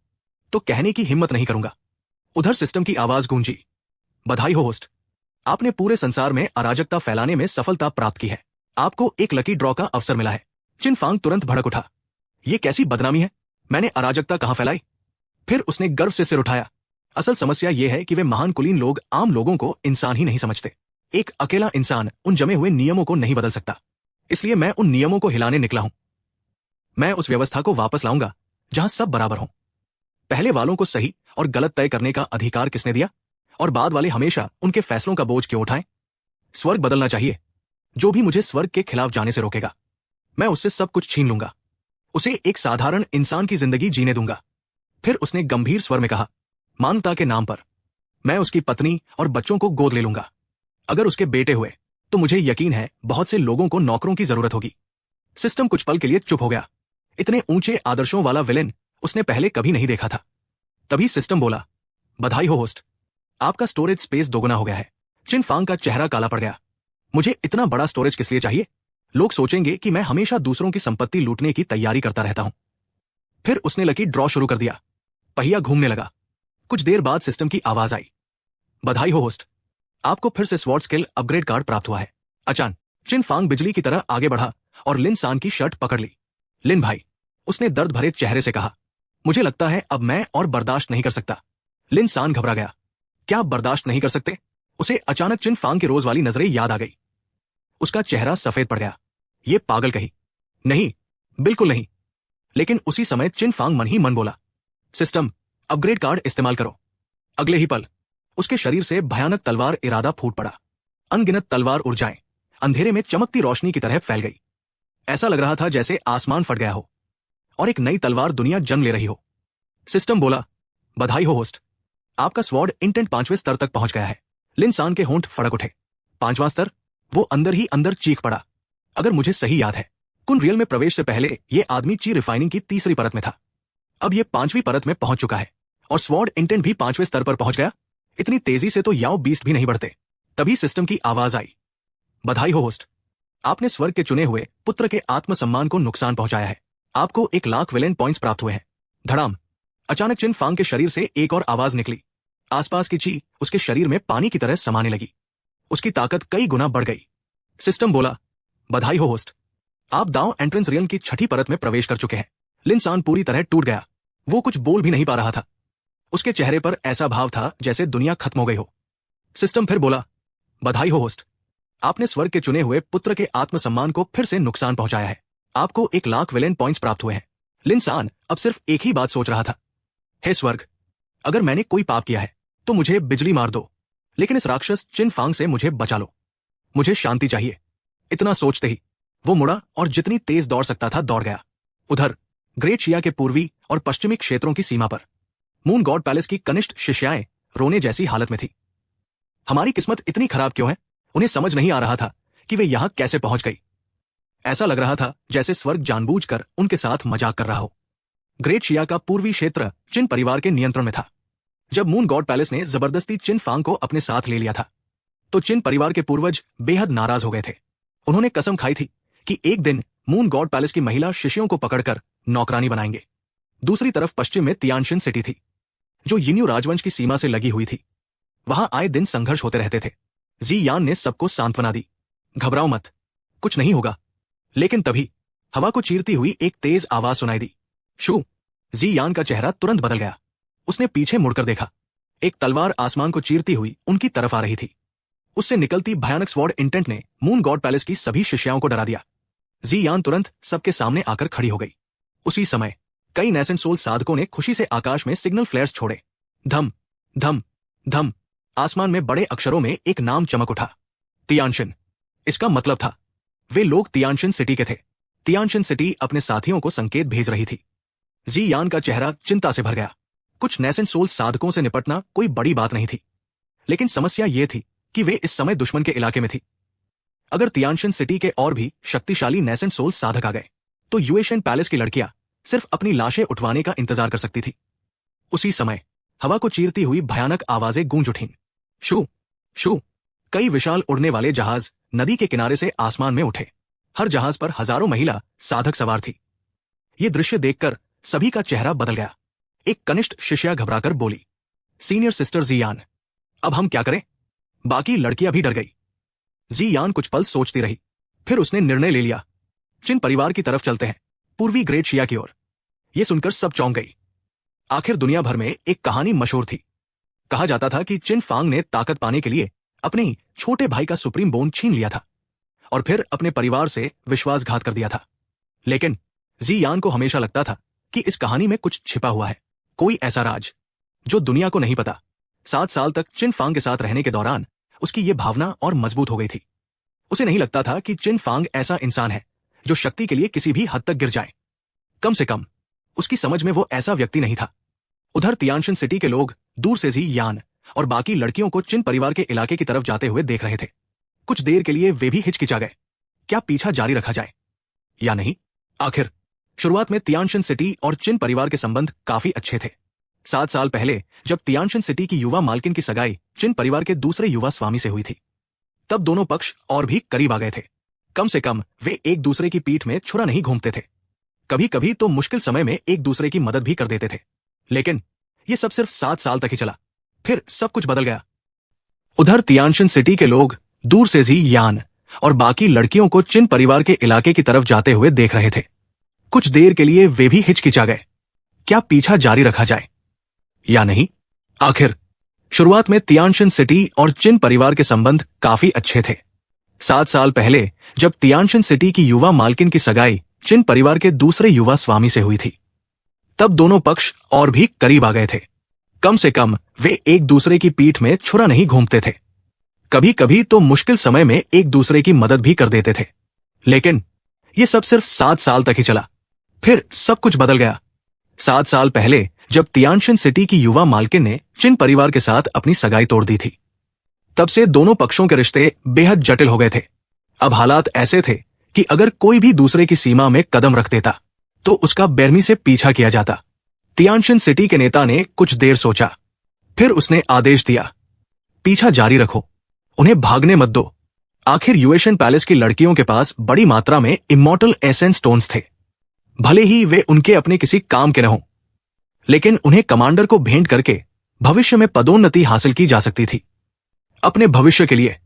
तो कहने की हिम्मत नहीं करूंगा। उधर सिस्टम की आवाज गूंजी, बधाई हो होस्ट, आपने पूरे संसार में अराजकता फैलाने में सफलता प्राप्त की है। आपको एक लकी ड्रॉ का अवसर मिला है। चिन फांग तुरंत भड़क उठा, यह कैसी बदनामी है? मैंने अराजकता कहां फैलाई? फिर उसने गर्व से सिर उठाया। असल समस्या यह है कि वे महान कुलीन लोग आम लोगों को इंसान ही नहीं समझते। एक अकेला इंसान उन जमे हुए नियमों को नहीं बदल सकता, इसलिए मैं उन नियमों को हिलाने निकला हूं। मैं उस व्यवस्था को वापस लाऊंगा जहां सब बराबर हों। पहले वालों को सही और गलत तय करने का अधिकार किसने दिया, और बाद वाले हमेशा उनके फैसलों का बोझ क्यों उठाएं? स्वर्ग बदलना चाहिए। जो भी मुझे स्वर्ग के खिलाफ जाने से रोकेगा, मैं उससे सब कुछ छीन लूंगा। उसे एक साधारण इंसान की जिंदगी जीने दूंगा। फिर उसने गंभीर स्वर में कहा, मानवता के नाम पर मैं उसकी पत्नी और बच्चों को गोद ले लूंगा। अगर उसके बेटे हुए तो मुझे यकीन है बहुत से लोगों को नौकरों की जरूरत होगी। सिस्टम कुछ पल के लिए चुप हो गया। इतने ऊंचे आदर्शों वाला विलेन उसने पहले कभी नहीं देखा था। तभी सिस्टम बोला, बधाई हो होस्ट, आपका स्टोरेज स्पेस दोगुना हो गया है। चिन फांग का चेहरा काला पड़ गया। मुझे इतना बड़ा स्टोरेज किस लिए चाहिए? लोग सोचेंगे कि मैं हमेशा दूसरों की संपत्ति लूटने की तैयारी करता रहता हूं। फिर उसने लकी ड्रॉ शुरू कर दिया। पहिया घूमने लगा। कुछ देर बाद सिस्टम की आवाज आई, बधाई हो होस्ट, आपको फिर से स्वॉर्ड स्किल अपग्रेड कार्ड प्राप्त हुआ है। अचानक चिन फांग बिजली की तरह आगे बढ़ा और लिन सान की शर्ट पकड़ ली। लिन भाई, उसने दर्द भरे चेहरे से कहा, मुझे लगता है अब मैं और बर्दाश्त नहीं कर सकता। लिन सान घबरा गया। क्या आप बर्दाश्त नहीं कर सकते? उसे अचानक चिन फांग की रोज वाली नजरें याद आ गई। उसका चेहरा सफेद पड़ गया। ये पागल कही, नहीं, बिल्कुल नहीं। लेकिन उसी समय चिन फांग मन ही मन बोला, सिस्टम अपग्रेड कार्ड इस्तेमाल करो। अगले ही पल उसके शरीर से भयानक तलवार इरादा फूट पड़ा। अनगिनत तलवार ऊर्जाएं अंधेरे में चमकती रोशनी की तरह फैल गई। ऐसा लग रहा था जैसे आसमान फट गया हो और एक नई तलवार दुनिया जन्म ले रही हो। सिस्टम बोला, बधाई हो होस्ट, आपका स्वॉर्ड इंटेंट 5वें स्तर तक पहुंच गया है। लिन सान के होंठ फड़क उठे। 5वां स्तर? वो अंदर ही अंदर चीख पड़ा। अगर मुझे सही याद है, कुन रियल में प्रवेश से पहले यह आदमी ची रिफाइनिंग की 3री परत में था। अब यह 5वीं परत में पहुंच चुका है और स्वॉर्ड इंटेंट भी 5वें स्तर पर पहुंच गया। इतनी तेजी से तो याओ बीस्ट भी नहीं बढ़ते। तभी सिस्टम की आवाज आई, बधाई हो होस्ट, आपने स्वर्ग के चुने हुए पुत्र के आत्मसम्मान को नुकसान पहुंचाया है। आपको 1,00,000 विलेन पॉइंट्स प्राप्त हुए हैं। धड़ाम। अचानक चिन फांग के शरीर से एक और आवाज निकली। आसपास की ची उसके शरीर में पानी की तरह समाने लगी। उसकी ताकत कई गुना बढ़ गई। सिस्टम बोला, बधाई हो होस्ट, आप दाव एंट्रेंस रियन की 6ठी परत में प्रवेश कर चुके हैं। लिन सान पूरी तरह टूट गया। वो कुछ बोल भी नहीं पा रहा था। उसके चेहरे पर ऐसा भाव था जैसे दुनिया खत्म हो गई हो। सिस्टम फिर बोला, बधाई हो होस्ट, आपने स्वर्ग के चुने हुए पुत्र के आत्मसम्मान को फिर से नुकसान पहुंचाया है। आपको 1,00,000 विलेन पॉइंट्स प्राप्त हुए हैं। लिन सान अब सिर्फ एक ही बात सोच रहा था, हे स्वर्ग, अगर मैंने कोई पाप किया है तो मुझे बिजली मार दो, लेकिन इस राक्षस चिन फांग से मुझे बचा लो। मुझे शांति चाहिए। इतना सोचते ही वो मुड़ा और जितनी तेज दौड़ सकता था दौड़ गया। उधर ग्रेट शिया के पूर्वी और पश्चिमी क्षेत्रों की सीमा पर मून गॉड पैलेस की कनिष्ठ शिष्याएं रोने जैसी हालत में थी। हमारी किस्मत इतनी खराब क्यों है? उन्हें समझ नहीं आ रहा था कि वे यहां कैसे पहुंच गई। ऐसा लग रहा था जैसे स्वर्ग जानबूझकर उनके साथ मजाक कर रहा हो। ग्रेट शिया का पूर्वी क्षेत्र चिन परिवार के नियंत्रण में था। जब मून गॉड पैलेस ने जबरदस्ती चिन फांग को अपने साथ ले लिया था तो चिन परिवार के पूर्वज बेहद नाराज हो गए थे। उन्होंने कसम खाई थी कि एक दिन मून गॉड पैलेस की महिला शिष्यों को पकड़कर नौकरानी बनाएंगे। दूसरी तरफ पश्चिम में तियानशिन सिटी थी, जो यिन्यू राजवंश की सीमा से लगी हुई थी। वहां आए दिन संघर्ष होते रहते थे। जी यान ने सबको सांत्वना दी, घबराओ मत, कुछ नहीं होगा। लेकिन तभी हवा को चीरती हुई एक तेज आवाज सुनाई दी। शू। जी यान का चेहरा तुरंत बदल गया। उसने पीछे मुड़कर देखा। एक तलवार आसमान को चीरती हुई उनकी तरफ आ रही थी। उससे निकलती भयानक स्वॉर्ड इंटेंट ने मून गॉड पैलेस की सभी शिष्याओं को डरा दिया। जी यान तुरंत सबके सामने आकर खड़ी हो गई। उसी समय कई नेसेंट सोल साधकों ने खुशी से आकाश में सिग्नल फ्लेयर्स छोड़े। धम धम धम। आसमान में बड़े अक्षरों में एक नाम चमक उठा, तियानशिन। इसका मतलब था वे लोग तियानशिन सिटी के थे। तियानशिन सिटी अपने साथियों को संकेत भेज रही थी। जी यान का चेहरा चिंता से भर गया। कुछ नेसेंट सोल साधकों से निपटना कोई बड़ी बात नहीं थी, लेकिन समस्या ये थी कि वे इस समय दुश्मन के इलाके में थी। अगर तियानशिन सिटी के और भी शक्तिशाली नेसेंट सोल साधक आ गए तो युएशन पैलेस की लड़कियां सिर्फ अपनी लाशें उठवाने का इंतजार कर सकती थी। उसी समय हवा को चीरती हुई भयानक आवाजें गूंज उठीं। शू शू। कई विशाल उड़ने वाले जहाज नदी के किनारे से आसमान में उठे। हर जहाज पर हजारों महिला साधक सवार थी। ये दृश्य देखकर सभी का चेहरा बदल गया। एक कनिष्ठ शिष्या घबराकर बोली, सीनियर सिस्टर जियान, अब हम क्या करें? बाकी लड़कियां भी डर गई। जियान कुछ पल सोचती रही, फिर उसने निर्णय ले लिया, चिन परिवार की तरफ चलते हैं, पूर्वी ग्रेट शिया की ओर। यह सुनकर सब चौंक गई। आखिर दुनिया भर में एक कहानी मशहूर थी। कहा जाता था कि चिन फांग ने ताकत पाने के लिए अपने ही छोटे भाई का सुप्रीम बोन छीन लिया था और फिर अपने परिवार से विश्वासघात कर दिया था। लेकिन जियान को हमेशा लगता था कि इस कहानी में कुछ छिपा हुआ है, कोई ऐसा राज जो दुनिया को नहीं पता। 7 साल तक चिन फांग के साथ रहने के दौरान उसकी यह भावना और मजबूत हो गई थी। उसे नहीं लगता था कि चिन फांग ऐसा इंसान है जो शक्ति के लिए किसी भी हद तक गिर जाए। कम से कम उसकी समझ में वो ऐसा व्यक्ति नहीं था। उधर तियानशिन सिटी के लोग दूर से जियान और बाकी लड़कियों को चिन परिवार के इलाके की तरफ जाते हुए देख रहे थे। कुछ देर के लिए वे भी हिचकिचा गए, क्या पीछा जारी रखा जाए या नहीं? आखिर शुरुआत में तियानशिन सिटी और चिन परिवार के संबंध काफी अच्छे थे। 7 साल पहले जब तियानशिन सिटी की युवा मालकिन की सगाई चिन परिवार के दूसरे युवा स्वामी से हुई थी, तब दोनों पक्ष और भी करीब आ गए थे। कम से कम वे एक दूसरे की पीठ में छुरा नहीं घूमते थे। कभी कभी तो मुश्किल समय में एक दूसरे की मदद भी कर देते थे। लेकिन यह सब सिर्फ 7 साल तक ही चला, फिर सब कुछ बदल गया। उधर तियानशिन सिटी के लोग दूर से जियान और बाकी लड़कियों को चिन परिवार के इलाके की तरफ जाते हुए देख रहे थे। कुछ देर के लिए वे भी हिचकिचा गए, क्या पीछा जारी रखा जाए या नहीं? आखिर शुरुआत में तियानशिन सिटी और चिन परिवार के संबंध काफी अच्छे थे। 7 साल पहले जब तियानशिन सिटी की युवा मालकिन की सगाई चिन परिवार के दूसरे युवा स्वामी से हुई थी, तब दोनों पक्ष और भी करीब आ गए थे। कम से कम वे एक दूसरे की पीठ में छुरा नहीं घूमते थे। कभी कभी तो मुश्किल समय में एक दूसरे की मदद भी कर देते थे। लेकिन यह सब सिर्फ 7 साल तक ही चला, फिर सब कुछ बदल गया। 7 साल पहले जब तियानशिन सिटी की युवा मालकिन ने चिन परिवार के साथ अपनी सगाई तोड़ दी थी, तब से दोनों पक्षों के रिश्ते बेहद जटिल हो गए थे। अब हालात ऐसे थे कि अगर कोई भी दूसरे की सीमा में कदम रख देता तो उसका बेरमी से पीछा किया जाता। तियानशिन सिटी के नेता ने कुछ देर सोचा, फिर उसने आदेश दिया, पीछा जारी रखो, उन्हें भागने मत दो। आखिर युएशन पैलेस की लड़कियों के पास बड़ी मात्रा में इमॉर्टल एसेंस स्टोन्स थे। भले ही वे उनके अपने किसी काम के न हों, लेकिन उन्हें कमांडर को भेंट करके भविष्य में पदोन्नति हासिल की जा सकती थी। अपने भविष्य के लिए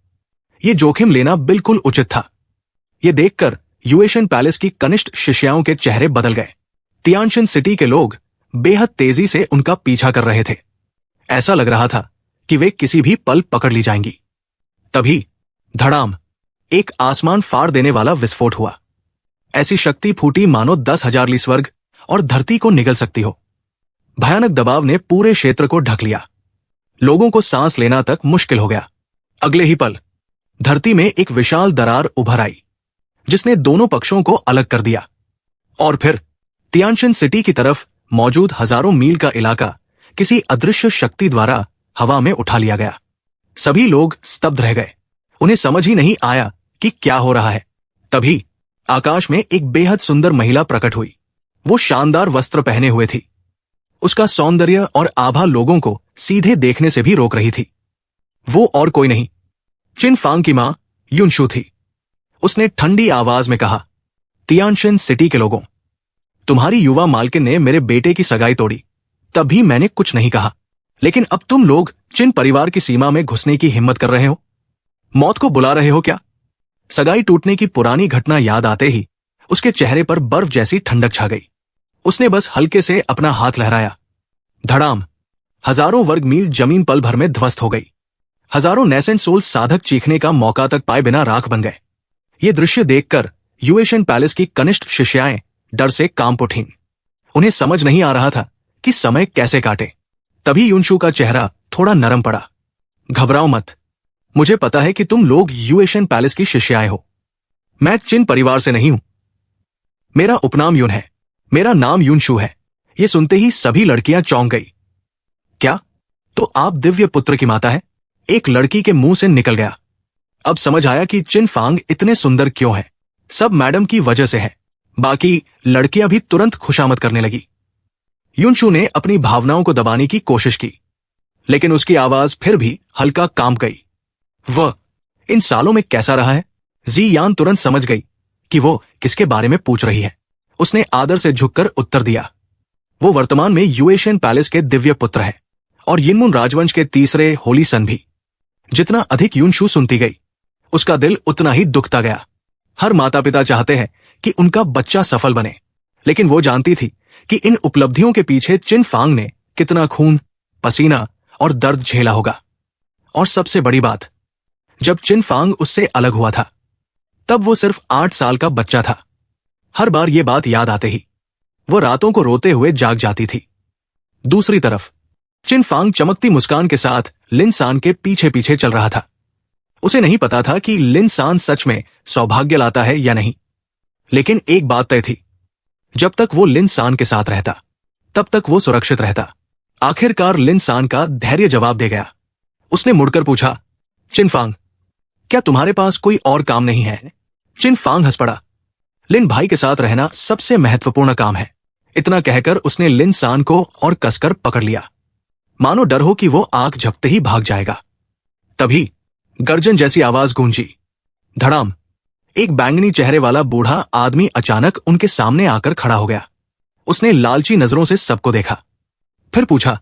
यह जोखिम लेना बिल्कुल उचित था। यह देखकर युएशन पैलेस की कनिष्ठ शिष्याओं के चेहरे बदल गए। तियानशिन सिटी के लोग बेहद तेजी से उनका पीछा कर रहे थे। ऐसा लग रहा था कि वे किसी भी पल पकड़ ली जाएंगी। तभी धड़ाम, एक आसमान फाड़ देने वाला विस्फोट हुआ। ऐसी शक्ति फूटी मानो 10,000 ली स्वर्ग और धरती को निगल सकती हो। भयानक दबाव ने पूरे क्षेत्र को ढक लिया। लोगों को सांस लेना तक मुश्किल हो गया। अगले ही पल धरती में एक विशाल दरार उभर आई, जिसने दोनों पक्षों को अलग कर दिया। और फिर तियानशिन सिटी की तरफ मौजूद हजारों मील का इलाका किसी अदृश्य शक्ति द्वारा हवा में उठा लिया गया। सभी लोग स्तब्ध रह गए। उन्हें समझ ही नहीं आया कि क्या हो रहा है। तभी आकाश में एक बेहद सुंदर महिला प्रकट हुई। वो शानदार वस्त्र पहने हुए थी। उसका सौंदर्य और आभा लोगों को सीधे देखने से भी रोक रही थी। वो और कोई नहीं, चिन फांग की मां युनशु थी। उसने ठंडी आवाज में कहा, तियानशिन सिटी के लोगों, तुम्हारी युवा मालकिन ने मेरे बेटे की सगाई तोड़ी, तब भी मैंने कुछ नहीं कहा। लेकिन अब तुम लोग चिन परिवार की सीमा में घुसने की हिम्मत कर रहे हो, मौत को बुला रहे हो क्या? सगाई टूटने की पुरानी घटना याद आते ही उसके चेहरे पर बर्फ जैसी ठंडक छा गई। उसने बस हल्के से अपना हाथ लहराया। धड़ाम, हजारों वर्ग मील जमीन पल भर में ध्वस्त हो गई। हजारों नेसेंट सोल साधक चीखने का मौका तक पाए बिना राख बन गए। ये दृश्य देखकर युएशन पैलेस की कनिष्ठ शिष्याएं डर से कांप उठीं। उन्हें समझ नहीं आ रहा था कि समय कैसे काटे। तभी युनशु का चेहरा थोड़ा नरम पड़ा। घबराओ मत, मुझे पता है कि तुम लोग युएशन पैलेस की शिष्याएं हो। मैं चिन परिवार से नहीं हूं। मेरा उपनाम युन है। मेरा नाम युनशु है। ये सुनते ही सभी लड़कियां चौंक गई। क्या? तो आप दिव्य पुत्र की माता है? एक लड़की के मुंह से निकल गया। अब समझ आया कि चिन फांग इतने सुंदर क्यों हैं। सब मैडम की वजह से है। बाकी लड़कियां भी तुरंत खुशामद करने लगी। युनशु ने अपनी भावनाओं को दबाने की कोशिश की, लेकिन उसकी आवाज फिर भी हल्का कांप गई। वह इन सालों में कैसा रहा है? जी यान तुरंत समझ गई कि वो किसके बारे में पूछ रही है। उसने आदर से झुककर उत्तर दिया, वो वर्तमान में यूएशियन पैलेस के दिव्य पुत्र है और यिनमुन राजवंश के तीसरे होली सन भी। जितना अधिक युनशु सुनती गई, उसका दिल उतना ही दुखता गया। हर माता पिता चाहते हैं कि उनका बच्चा सफल बने, लेकिन वो जानती थी कि इन उपलब्धियों के पीछे चिन फांग ने कितना खून, पसीना और दर्द झेला होगा। और सबसे बड़ी बात, जब चिन फांग उससे अलग हुआ था, तब वो सिर्फ 8 साल का बच्चा था। हर बार ये बात याद आते ही वो रातों को रोते हुए जाग जाती थी। दूसरी तरफ चिन फांग चमकती मुस्कान के साथ लिन सान के पीछे पीछे चल रहा था। उसे नहीं पता था कि लिन सान सच में सौभाग्य लाता है या नहीं, लेकिन एक बात तय थी, जब तक वो लिन सान के साथ रहता, तब तक वो सुरक्षित रहता। आखिरकार लिन सान का धैर्य जवाब दे गया। उसने मुड़कर पूछा, चिन फांग, क्या तुम्हारे पास कोई और काम नहीं है? चिन फांग हंस पड़ा। लिन भाई के साथ रहना सबसे महत्वपूर्ण काम है। इतना कहकर उसने लिन सान को और कसकर पकड़ लिया, मानो डर हो कि वो आंख झपकते ही भाग जाएगा। तभी गर्जन जैसी आवाज गूंजी। धड़ाम! एक बैंगनी चेहरे वाला बूढ़ा आदमी अचानक उनके सामने आकर खड़ा हो गया। उसने लालची नजरों से सबको देखा, फिर पूछा,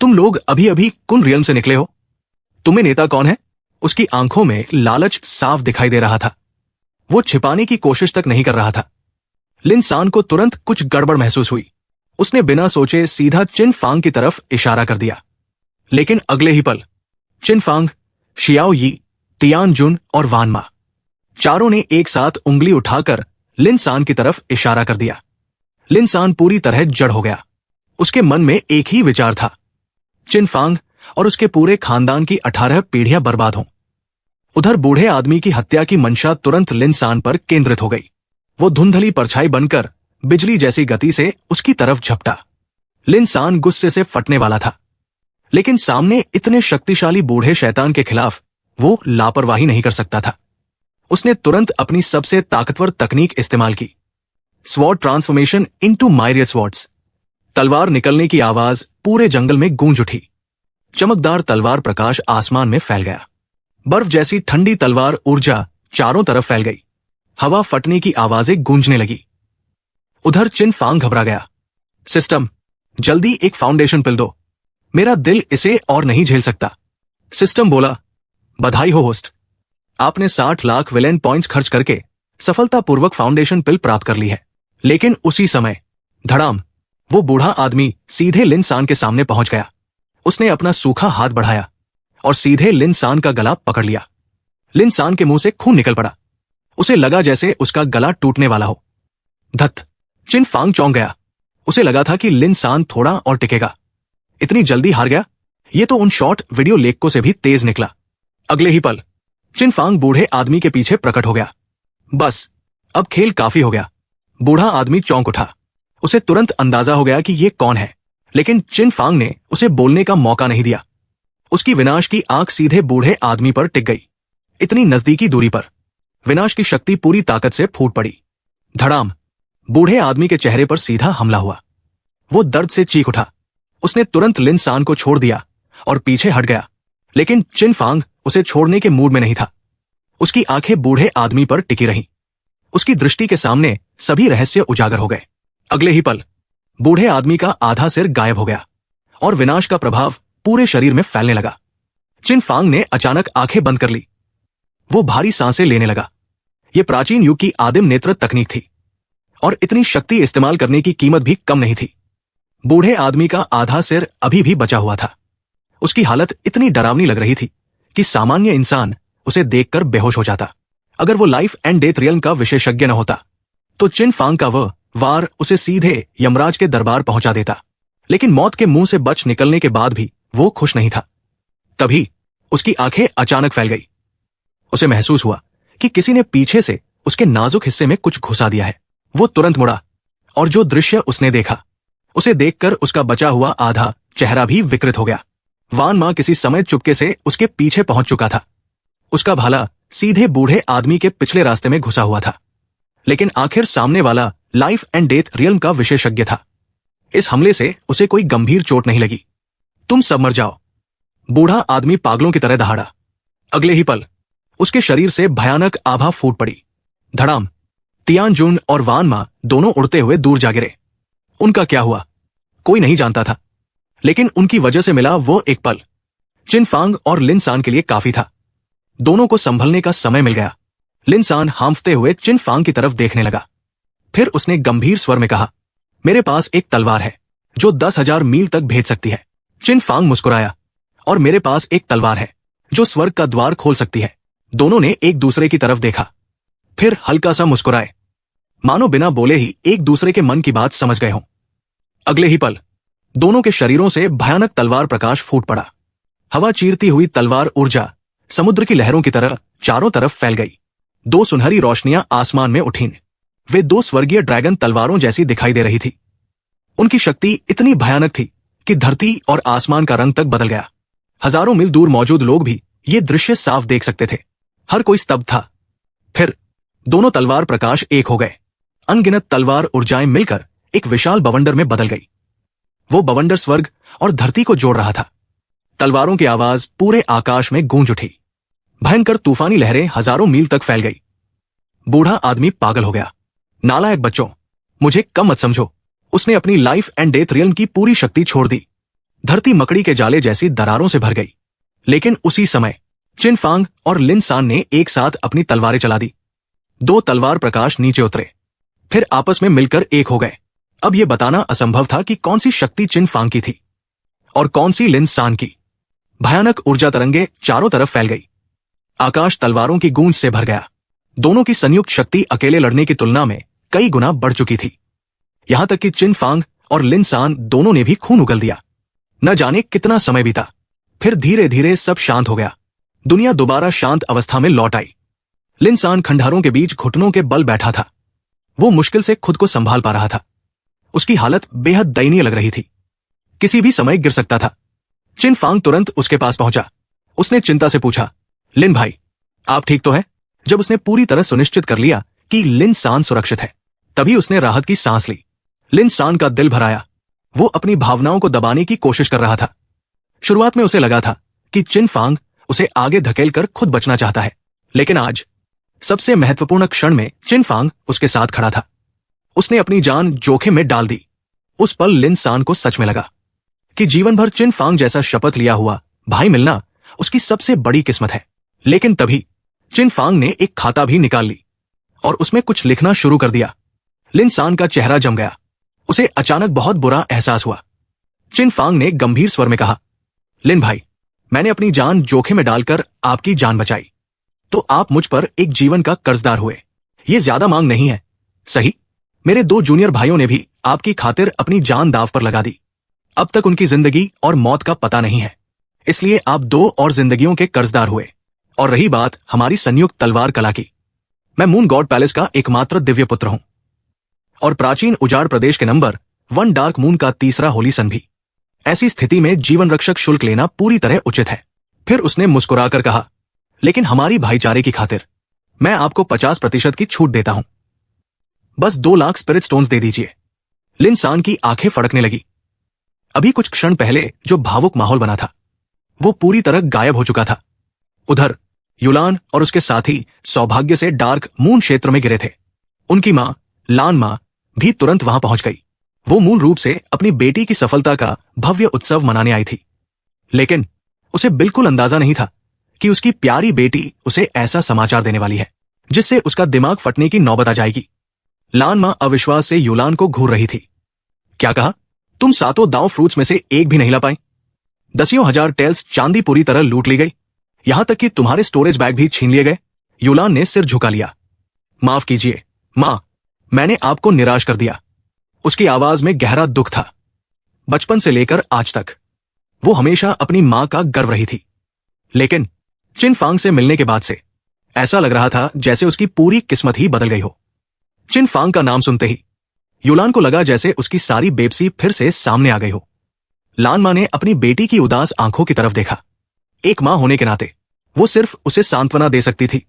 तुम लोग अभी अभी कुन रियल्म से निकले हो? तुम्हें नेता कौन है? उसकी आंखों में लालच साफ दिखाई दे रहा था। वो छिपाने की कोशिश तक नहीं कर रहा था। लिन सान को तुरंत कुछ गड़बड़ महसूस हुई। उसने बिना सोचे सीधा चिन फांग की तरफ इशारा कर दिया, लेकिन अगले ही पल चिन फांग, शियाओ यी, तियान जुन और वान मा चारों ने एक साथ उंगली उठाकर लिन सान की तरफ इशारा कर दिया। लिन सान पूरी तरह जड़ हो गया। उसके मन में एक ही विचार था, चिन फांग और उसके पूरे खानदान की 18 पीढ़ियां बर्बाद हों। उधर बूढ़े आदमी की हत्या की मंशा तुरंत लिन सान पर केंद्रित हो गई। वो धुंधली परछाई बनकर बिजली जैसी गति से उसकी तरफ झपटा। लिन सान गुस्से से फटने वाला था, लेकिन सामने इतने शक्तिशाली बूढ़े शैतान के खिलाफ वो लापरवाही नहीं कर सकता था। उसने तुरंत अपनी सबसे ताकतवर तकनीक इस्तेमाल की, स्वॉर्ड ट्रांसफॉर्मेशन इनटू मायरियट स्वॉर्ड्स। तलवार निकलने की आवाज पूरे जंगल में गूंज उठी। चमकदार तलवार प्रकाश आसमान में फैल गया। बर्फ जैसी ठंडी तलवार ऊर्जा चारों तरफ फैल गई। हवा फटने की आवाजें गूंजने लगी। उधर चिन फांग घबरा गया। सिस्टम, जल्दी एक फाउंडेशन पिल दो, मेरा दिल इसे और नहीं झेल सकता। सिस्टम बोला, बधाई हो होस्ट, आपने 60 लाख विलेन पॉइंट्स खर्च करके सफलतापूर्वक फाउंडेशन पिल प्राप्त कर ली है। लेकिन उसी समय धड़ाम, वो बूढ़ा आदमी सीधे लिन सान के सामने पहुंच गया। उसने अपना सूखा हाथ बढ़ाया और सीधे लिन सान का गला पकड़ लिया। लिन सान के मुंह से खून निकल पड़ा। उसे लगा जैसे उसका गला टूटने वाला हो। धत! चिन फांग चौंक गया। उसे लगा था कि लिन सान थोड़ा और टिकेगा। इतनी जल्दी हार गया? ये तो उन शॉर्ट वीडियो लेखकों से भी तेज निकला। अगले ही पल चिन फांग बूढ़े आदमी के पीछे प्रकट हो गया। बस, अब खेल काफी हो गया। बूढ़ा आदमी चौंक उठा। उसे तुरंत अंदाजा हो गया कि ये कौन है, लेकिन चिन फांग ने उसे बोलने का मौका नहीं दिया। उसकी विनाश की आंख सीधे बूढ़े आदमी पर टिक गई। इतनी नजदीकी दूरी पर विनाश की शक्ति पूरी ताकत से फूट पड़ी। धड़ाम! बूढ़े आदमी के चेहरे पर सीधा हमला हुआ। वो दर्द से चीख उठा। उसने तुरंत लिन सान को छोड़ दिया और पीछे हट गया, लेकिन चिन फांग उसे छोड़ने के मूड में नहीं था। उसकी आंखें बूढ़े आदमी पर टिकी रहीं। उसकी दृष्टि के सामने सभी रहस्य उजागर हो गए। अगले ही पल बूढ़े आदमी का आधा सिर गायब हो गया और विनाश का प्रभाव पूरे शरीर में फैलने लगा। चिन फांग ने अचानक आंखें बंद कर ली। वो भारी सांसें लेने लगा। यह प्राचीन युग की आदिम नेत्र तकनीक थी और इतनी शक्ति इस्तेमाल करने की कीमत भी कम नहीं थी। बूढ़े आदमी का आधा सिर अभी भी बचा हुआ था। उसकी हालत इतनी डरावनी लग रही थी कि सामान्य इंसान उसे देखकर बेहोश हो जाता। अगर वो लाइफ एंड डेथ रियल्म का विशेषज्ञ न होता तो चिन फांग का वह वार उसे सीधे यमराज के दरबार पहुंचा देता। लेकिन मौत के मुंह से बच निकलने के बाद भी वो खुश नहीं था। तभी उसकी आंखें अचानक फैल गई। उसे महसूस हुआ कि किसी ने पीछे से उसके नाजुक हिस्से में कुछ घुसा दिया है। वो तुरंत मुड़ा और जो दृश्य उसने देखा, उसे देखकर उसका बचा हुआ आधा चेहरा भी विकृत हो गया। वान मा किसी समय चुपके से उसके पीछे पहुंच चुका था। उसका भाला सीधे बूढ़े आदमी के पिछले रास्ते में घुसा हुआ था, लेकिन आखिर सामने वाला लाइफ एंड डेथ रियल्म का विशेषज्ञ था। इस हमले से उसे कोई गंभीर चोट नहीं लगी। तुम सब मर जाओ, बूढ़ा आदमी पागलों की तरह दहाड़ा। अगले ही पल उसके शरीर से भयानक आभा फूट पड़ी। धड़ाम। तियानजुन और वान मा दोनों उड़ते हुए दूर जा गिरे। उनका क्या हुआ कोई नहीं जानता था, लेकिन उनकी वजह से मिला वो एक पल चिनफांग और लिनसान के लिए काफी था। दोनों को संभलने का समय मिल गया। लिनसान हांफते हुए चिनफांग की तरफ देखने लगा। फिर उसने गंभीर स्वर में कहा, मेरे पास एक तलवार है जो 10,000 मील तक भेज सकती है। चिनफांग मुस्कुराया, और मेरे पास एक तलवार है जो स्वर्ग का द्वार खोल सकती है। दोनों ने एक दूसरे की तरफ देखा, फिर हल्का सा मुस्कुराए, मानो बिना बोले ही एक दूसरे के मन की बात समझ गए हों। अगले ही पल दोनों के शरीरों से भयानक तलवार प्रकाश फूट पड़ा। हवा चीरती हुई तलवार ऊर्जा समुद्र की लहरों की तरह चारों तरफ फैल गई। दो सुनहरी रोशनियां आसमान में उठीं। वे दो स्वर्गीय ड्रैगन तलवारों जैसी दिखाई दे रही थी। उनकी शक्ति इतनी भयानक थी कि धरती और आसमान का रंग तक बदल गया। हजारों मील दूर मौजूद लोग भी ये दृश्य साफ देख सकते थे। हर कोई स्तब्ध था। फिर दोनों तलवार प्रकाश एक हो गए। अनगिनत तलवार ऊर्जाएं मिलकर एक विशाल बवंडर में बदल गई। वो बवंडर स्वर्ग और धरती को जोड़ रहा था। तलवारों की आवाज पूरे आकाश में गूंज उठी। भयंकर तूफानी लहरें हजारों मील तक फैल गई। बूढ़ा आदमी पागल हो गया। नालायक बच्चों, मुझे कम मत समझो। उसने अपनी लाइफ एंड डेथ रियल्म की पूरी शक्ति छोड़ दी। धरती मकड़ी के जाले जैसी दरारों से भर गई। लेकिन उसी समय चिनफांग और लिनसान ने एक साथ अपनी तलवारें चला दी। दो तलवार प्रकाश नीचे उतरे, फिर आपस में मिलकर एक हो गए। अब यह बताना असंभव था कि कौन सी शक्ति चिनफांग की थी और कौन सी लिनसान की। भयानक ऊर्जा तरंगे चारों तरफ फैल गई। आकाश तलवारों की गूंज से भर गया। दोनों की संयुक्त शक्ति अकेले लड़ने की तुलना में कई गुना बढ़ चुकी थी। यहां तक कि चिनफांग और लिनसान दोनों ने भी खून उगल दिया। न जाने कितना समय बीता, फिर धीरे धीरे सब शांत हो गया। दुनिया दोबारा शांत अवस्था में लौट आई। लिनसान खंडहरों के बीच घुटनों के बल बैठा था। वो मुश्किल से खुद को संभाल पा रहा था। उसकी हालत बेहद दयनीय लग रही थी, किसी भी समय गिर सकता था। चिनफांग तुरंत उसके पास पहुंचा। उसने चिंता से पूछा, लिन भाई, आप ठीक तो हैं? जब उसने पूरी तरह सुनिश्चित कर लिया कि लिनसान सुरक्षित है, तभी उसने राहत की सांस ली। लिनसान का दिल भर आया। वो अपनी भावनाओं को दबाने की कोशिश कर रहा था। शुरुआत में उसे लगा था कि चिनफांग उसे आगे धकेलकर खुद बचना चाहता है, लेकिन आज सबसे महत्वपूर्ण क्षण में चिनफांग उसके साथ खड़ा था। उसने अपनी जान जोखिम में डाल दी। उस पल लिनसान को सच में लगा कि जीवन भर चिनफांग जैसा शपथ लिया हुआ भाई मिलना उसकी सबसे बड़ी किस्मत है। लेकिन तभी चिनफांग ने एक खाता भी निकाल ली और उसमें कुछ लिखना शुरू कर दिया। लिनसान का चेहरा जम गया। उसे अचानक बहुत बुरा एहसास हुआ। चिनफांग ने गंभीर स्वर में कहा, लिन भाई, मैंने अपनी जान जोखिम में डालकर आपकी जान बचाई, तो आप मुझ पर एक जीवन का कर्जदार हुए। ये ज्यादा मांग नहीं है, सही? मेरे दो जूनियर भाइयों ने भी आपकी खातिर अपनी जान दांव पर लगा दी। अब तक उनकी जिंदगी और मौत का पता नहीं है, इसलिए आप दो और जिंदगियों के कर्जदार हुए। और रही बात हमारी संयुक्त तलवार कला की, मैं मून गॉड पैलेस का एकमात्र दिव्य पुत्र हूं और प्राचीन उजाड़ प्रदेश के नंबर 1 डार्क मून का तीसरा होली सन भी। ऐसी स्थिति में जीवन रक्षक शुल्क लेना पूरी तरह उचित है। फिर उसने मुस्कुराकर कहा, लेकिन हमारी भाईचारे की खातिर मैं आपको 50% की छूट देता हूं। बस 2 लाख स्पिरिट स्टोन्स दे दीजिए। लिनसान की आंखें फड़कने लगी। अभी कुछ क्षण पहले जो भावुक माहौल बना था वो पूरी तरह गायब हो चुका था। उधर युलान और उसके साथी सौभाग्य से डार्क मून क्षेत्र में गिरे थे। उनकी मां लान मां भी तुरंत वहां पहुंच गई। वो मूल रूप से अपनी बेटी की सफलता का भव्य उत्सव मनाने आई थी, लेकिन उसे बिल्कुल अंदाजा नहीं था कि उसकी प्यारी बेटी उसे ऐसा समाचार देने वाली है जिससे उसका दिमाग फटने की नौबत आ जाएगी। लान मां अविश्वास से युलान को घूर रही थी। क्या कहा? तुम 7 दांव फ्रूट्स में से एक भी नहीं ला पाई? 10,000 टेल्स चांदी पूरी तरह लूट ली गई, यहां तक कि तुम्हारे स्टोरेज बैग भी छीन लिए गए। युलान ने सिर झुका लिया। माफ कीजिए मां, मैंने आपको निराश कर दिया। उसकी आवाज में गहरा दुख था। बचपन से लेकर आज तक वो हमेशा अपनी मां का गर्व रही थी, लेकिन चिनफांग से मिलने के बाद से ऐसा लग रहा था जैसे उसकी पूरी किस्मत ही बदल गई हो। चिनफांग का नाम सुनते ही युलान को लगा जैसे उसकी सारी बेबसी फिर से सामने आ गई हो। लान माँ ने अपनी बेटी की उदास आंखों की तरफ देखा। एक माँ होने के नाते वो सिर्फ उसे सांत्वना दे सकती थी।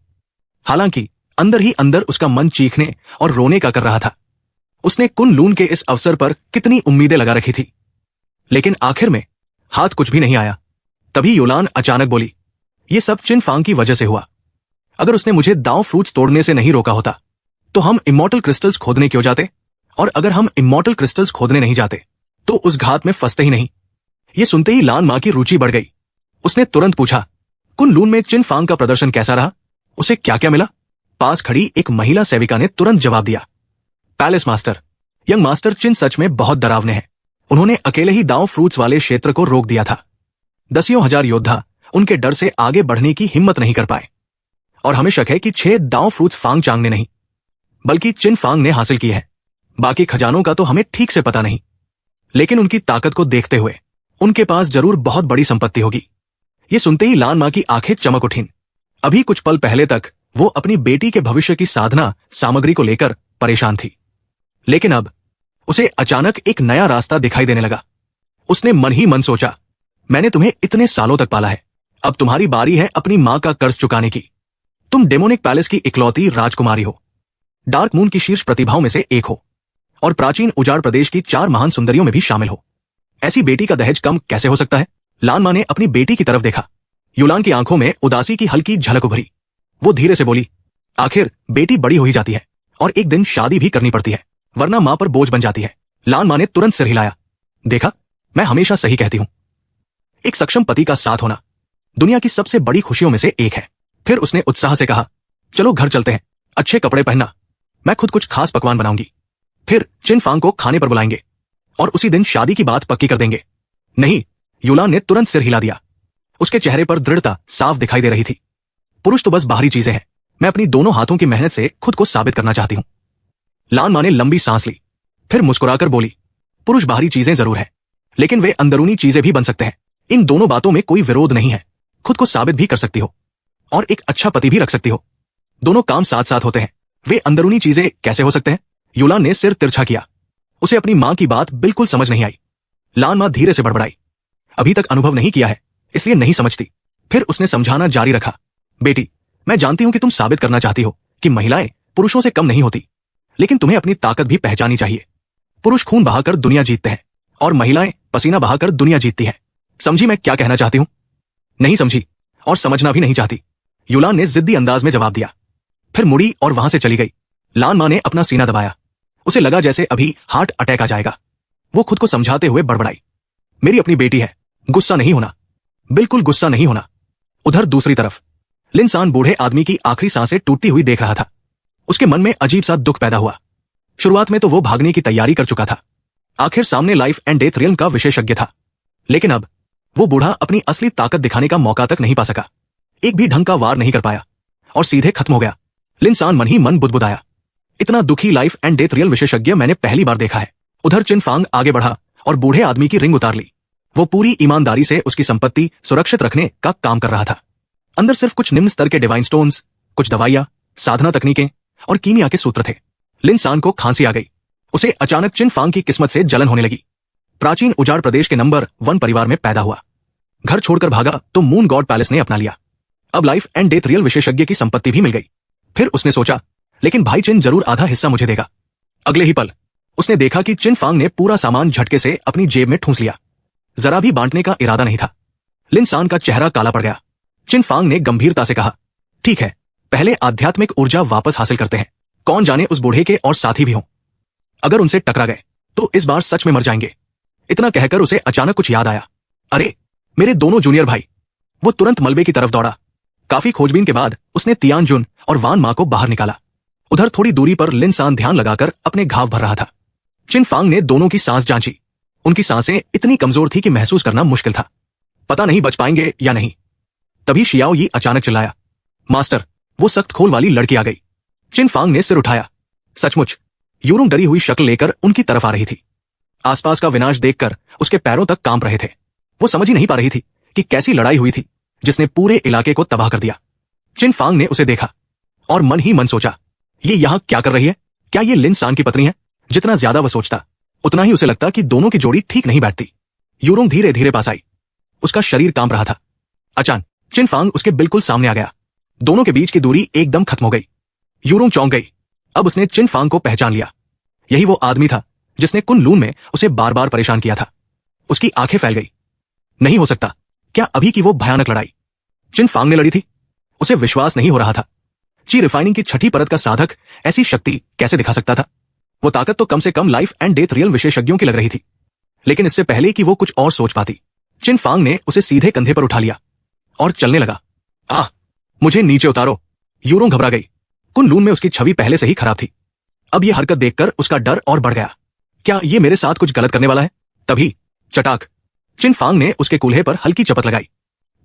हालांकि अंदर ही अंदर उसका मन चीखने और रोने का कर रहा था। उसने कुन लून के इस अवसर पर कितनी उम्मीदें लगा रखी थी, लेकिन आखिर में हाथ कुछ भी नहीं आया। तभी योलान अचानक बोली, ये सब चिन फांग की वजह से हुआ। अगर उसने मुझे दाव फ्रूट्स तोड़ने से नहीं रोका होता तो हम इमॉर्टल क्रिस्टल्स खोदने क्यों जाते, और अगर हम इमॉर्टल क्रिस्टल्स खोदने नहीं जाते तो उस घात में फंसते ही नहीं। ये सुनते ही लान मां की रुचि बढ़ गई। उसने तुरंत पूछा, कुन लून में चिन फांग का प्रदर्शन कैसा रहा, उसे क्या क्या मिला? पास खड़ी एक महिला सेविका ने तुरंत जवाब दिया, पैलेस मास्टर, यंग मास्टर चिन सच में बहुत डरावने हैं। उन्होंने अकेले ही दाव फ्रूट्स वाले क्षेत्र को रोक दिया था। दसियों हजार योद्धा उनके डर से आगे बढ़ने की हिम्मत नहीं कर पाए, और हमें शक है कि 6 दाव फ्रूट्स फांग चांग ने नहीं बल्कि चिन फांग ने हासिल की है। बाकी खजानों का तो हमें ठीक से पता नहीं, लेकिन उनकी ताकत को देखते हुए उनके पास जरूर बहुत बड़ी संपत्ति होगी। ये सुनते ही लान मां की आंखें चमक उठीं। अभी कुछ पल पहले तक वो अपनी बेटी के भविष्य की साधना सामग्री को लेकर परेशान थी, लेकिन अब उसे अचानक एक नया रास्ता दिखाई देने लगा। उसने मन ही मन सोचा, मैंने तुम्हें इतने सालों तक पाला है, अब तुम्हारी बारी है अपनी मां का कर्ज चुकाने की। तुम डेमोनिक पैलेस की इकलौती राजकुमारी हो, डार्क मून की शीर्ष प्रतिभाओं में से एक हो, और प्राचीन उजाड़ प्रदेश की 4 महान सुंदरियों में भी शामिल हो। ऐसी बेटी का दहेज कम कैसे हो सकता है? लान मां ने अपनी बेटी की तरफ देखा। युलान की आंखों में उदासी की हल्की झलक उभरी। वो धीरे से बोली, आखिर बेटी बड़ी हो ही जाती है और एक दिन शादी भी करनी पड़ती है, वरना मां पर बोझ बन जाती है। लान मां ने तुरंत सिर हिलाया। देखा, मैं हमेशा सही कहती हूं। एक सक्षम पति का साथ होना दुनिया की सबसे बड़ी खुशियों में से एक है। फिर उसने उत्साह से कहा, चलो घर चलते हैं, अच्छे कपड़े पहनना, मैं खुद कुछ खास पकवान बनाऊंगी। फिर चिन फांग को खाने पर बुलाएंगे और उसी दिन शादी की बात पक्की कर देंगे। नहीं, युलान ने तुरंत सिर हिला दिया। उसके चेहरे पर दृढ़ता साफ दिखाई दे रही थी। पुरुष तो बस बाहरी चीजें हैं, मैं अपनी दोनों हाथों की मेहनत से खुद को साबित करना चाहती हूं। लान मां ने लंबी सांस ली, फिर मुस्कुराकर बोली, पुरुष बाहरी चीजें जरूर है, लेकिन वे अंदरूनी चीजें भी बन सकते हैं। इन दोनों बातों में कोई विरोध नहीं है। खुद को साबित भी कर सकती हो और एक अच्छा पति भी रख सकती हो। दोनों काम साथ साथ होते हैं। वे अंदरूनी चीजें कैसे हो सकते हैं? युलान ने सिर तिरछा किया। उसे अपनी मां की बात बिल्कुल समझ नहीं आई। लान मां धीरे से बड़बड़ाई, अभी तक अनुभव नहीं किया है, इसलिए नहीं समझती। फिर उसने समझाना जारी रखा, बेटी, मैं जानती हूं कि तुम साबित करना चाहती हो कि महिलाएं पुरुषों से कम नहीं होती, लेकिन तुम्हें अपनी ताकत भी पहचानी चाहिए। पुरुष खून बहाकर दुनिया जीतते हैं और महिलाएं पसीना बहाकर दुनिया जीतती हैं। समझी मैं क्या कहना चाहती हूं? नहीं समझी, और समझना भी नहीं चाहती, युलान ने जिद्दी अंदाज में जवाब दिया। फिर मुड़ी और वहां से चली गई। लान मां ने अपना सीना दबाया। उसे लगा जैसे अभी हार्ट अटैक आ जाएगा। वो खुद को समझाते हुए बड़बड़ाई, मेरी अपनी बेटी है, गुस्सा नहीं होना, बिल्कुल गुस्सा नहीं होना। उधर दूसरी तरफ लिनसान बूढ़े आदमी की आखिरी सांसें टूटती हुई देख रहा था। उसके मन में अजीब सा दुख पैदा हुआ। शुरुआत में तो वो भागने की तैयारी कर चुका था। आखिर सामने लाइफ एंड डेथ रियल्म का विशेषज्ञ था, लेकिन अब वो बूढ़ा अपनी असली ताकत दिखाने का मौका तक नहीं पा सका। एक भी ढंग का वार नहीं कर पाया और सीधे खत्म हो गया। लिनसान मन ही मन बुदबुदाया, इतना दुखी लाइफ एंड डेथ रियल विशेषज्ञ मैंने पहली बार देखा है। उधर चिन फांग आगे बढ़ा और बूढ़े आदमी की रिंग उतार ली। वो पूरी ईमानदारी से उसकी संपत्ति सुरक्षित रखने का काम कर रहा था। अंदर सिर्फ कुछ निम्न स्तर के डिवाइन स्टोन्स, कुछ दवाइयां, साधना तकनीकें और कीमिया के सूत्र थे। लिनसान को खांसी आ गई। उसे अचानक चिन फांग की किस्मत से जलन होने लगी। प्राचीन उजाड़ प्रदेश के नंबर 1 परिवार में पैदा हुआ, घर छोड़कर भागा तो मून गॉड पैलेस ने अपना लिया। अब लाइफ एंड डेथ रियल विशेषज्ञ की संपत्ति भी मिल गई। फिर उसने सोचा, लेकिन भाई चिन जरूर आधा हिस्सा मुझे देगा। अगले ही पल उसने देखा कि चिन फांग ने पूरा सामान झटके से अपनी जेब में ठूंस लिया। जरा भी बांटने का इरादा नहीं था। लिनसान का चेहरा काला पड़ गया। चिन फांग ने गंभीरता से कहा, ठीक है, पहले आध्यात्मिक ऊर्जा वापस हासिल करते हैं। कौन जाने उस बूढ़े के और साथी भी हों। अगर उनसे टकरा गए तो इस बार सच में मर जाएंगे। इतना कहकर उसे अचानक कुछ याद आया, अरे मेरे दोनों जूनियर भाई। वो तुरंत मलबे की तरफ दौड़ा। काफी खोजबीन के बाद उसने तियान जुन और वान मां को बाहर निकाला। उधर थोड़ी दूरी पर लिनसान ध्यान लगाकर अपने घाव भर रहा था। चिन फांग ने दोनों की सांस जांची। उनकी सांसें इतनी कमजोर थी कि महसूस करना मुश्किल था। पता नहीं बच पाएंगे या नहीं। तभी शियाओ यी अचानक चिल्लाया, मास्टर, वो सख्त खोल वाली लड़की आ गई। चिन फांग ने सिर उठाया। सचमुच यूरुंग डरी हुई शक्ल लेकर उनकी तरफ आ रही थी। आसपास का विनाश देखकर उसके पैरों तक कांप रहे थे। वो समझ ही नहीं पा रही थी कि कैसी लड़ाई हुई थी जिसने पूरे इलाके को तबाह कर दिया। चिन फांग ने उसे देखा और मन ही मन सोचा, ये यहां क्या कर रही है? क्या ये लिनसान की पत्नी है? जितना ज्यादा वह सोचता उतना ही उसे लगता कि दोनों की जोड़ी ठीक नहीं बैठती। यूरोंग धीरे धीरे पास आई। उसका शरीर कांप रहा था। अचानक चिन फांग उसके बिल्कुल सामने आ गया। दोनों के बीच की दूरी एकदम खत्म हो गई। यूरोंग चौंक गई। अब उसने चिन फांग को पहचान लिया। यही वो आदमी था जिसने कुनलून में उसे बार बार परेशान किया था। उसकी आंखें फैल गई। नहीं हो सकता, क्या अभी की वो भयानक लड़ाई चिन फांग ने लड़ी थी? उसे विश्वास नहीं हो रहा था। ची रिफाइनिंग की छठी परत का साधक ऐसी शक्ति कैसे दिखा सकता था? वो ताकत तो कम से कम लाइफ एंड डेथ रियल विशेषज्ञों की लग रही थी। लेकिन इससे पहले कि वो कुछ और सोच पाती, चिन फांग ने उसे सीधे कंधे पर उठा लिया और चलने लगा। आह, मुझे नीचे उतारो। यूरोंग घबरा गई। कुनलून में उसकी छवि पहले से ही खराब थी। अब यह हरकत देखकर उसका डर और बढ़ गया। क्या ये मेरे साथ कुछ गलत करने वाला है? तभी चटाक, चिन फांग ने उसके कूल्हे पर हल्की चपत लगाई।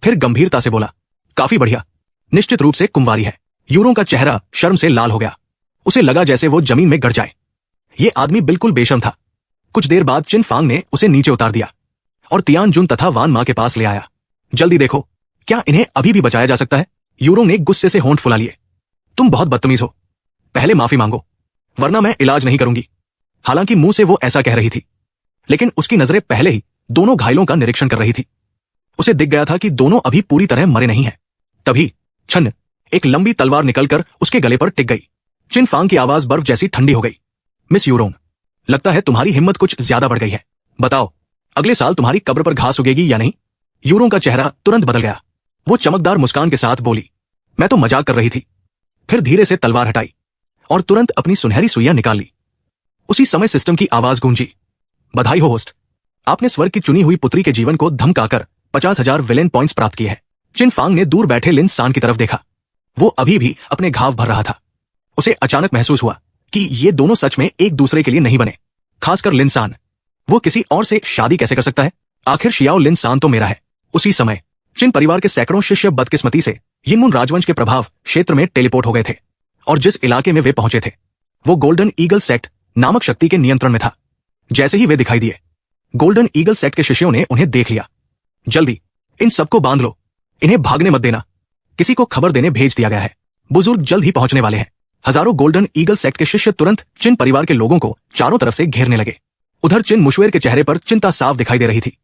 फिर गंभीरता से बोला, काफी बढ़िया, निश्चित रूप से कुंवारी है। यूरोंग का चेहरा शर्म से लाल हो गया। उसे लगा जैसे वो जमीन में गड़ जाए। ये आदमी बिल्कुल बेशर्म था। कुछ देर बाद चिन फांग ने उसे नीचे उतार दिया और तियानजुन तथा वान मां के पास ले आया। जल्दी देखो, क्या इन्हें अभी भी बचाया जा सकता है? यूरोंग ने गुस्से से होंठ फुला लिए। तुम बहुत बदतमीज हो। पहले माफी मांगो, वरना मैं इलाज नहीं करूंगी। हालांकि मुंह से वो ऐसा कह रही थी, लेकिन उसकी नजरें पहले ही दोनों घायलों का निरीक्षण कर रही थी। उसे दिख गया था कि दोनों अभी पूरी तरह मरे नहीं हैं। तभी छन्न, एक लंबी तलवार निकलकर उसके गले पर टिक गई। चिन फांग की आवाज बर्फ जैसी ठंडी हो गई। मिस यूरोंग, लगता है तुम्हारी हिम्मत कुछ ज्यादा बढ़ गई है। बताओ, अगले साल तुम्हारी कब्र पर घास उगेगी या नहीं? यूरोंग का चेहरा तुरंत बदल गया। वो चमकदार मुस्कान के साथ बोली, मैं तो मजाक कर रही थी। फिर धीरे से तलवार हटाई और तुरंत अपनी सुनहरी सुइयां निकाल ली। उसी समय सिस्टम की आवाज गूंजी, बधाई हो होस्ट, आपने स्वर्ग की चुनी हुई पुत्री के जीवन को धमकाकर 50,000 विलेन पॉइंट्स प्राप्त किए हैं। चिन फांग ने दूर बैठे लिन सान की तरफ देखा। वो अभी भी अपने घाव भर रहा था। उसे अचानक महसूस हुआ कि ये दोनों सच में एक दूसरे के लिए नहीं बने। खासकर लिन सान, वो किसी और से शादी कैसे कर सकता है? आखिर शियाओ लिन सान तो मेरा है। उसी समय चिन परिवार के सैकड़ों शिष्य बदकिस्मती से यिनमुन राजवंश के प्रभाव क्षेत्र में टेलीपोर्ट हो गए थे और जिस इलाके में वे पहुंचे थे वो गोल्डन ईगल सेक्ट नामक शक्ति के नियंत्रण में था। जैसे ही वे दिखाई दिए, गोल्डन ईगल सेक्ट के शिष्यों ने उन्हें देख लिया। जल्दी इन सबको बांध लो, इन्हें भागने मत देना। किसी को खबर देने भेज दिया गया है। बुजुर्ग जल्द ही पहुंचने वाले हैं। हजारों गोल्डन ईगल सेक्ट के शिष्य तुरंत चिन परिवार के लोगों को चारों तरफ से घेरने लगे। उधर चिन मुशवेर के चेहरे पर चिंता साफ दिखाई दे रही थी।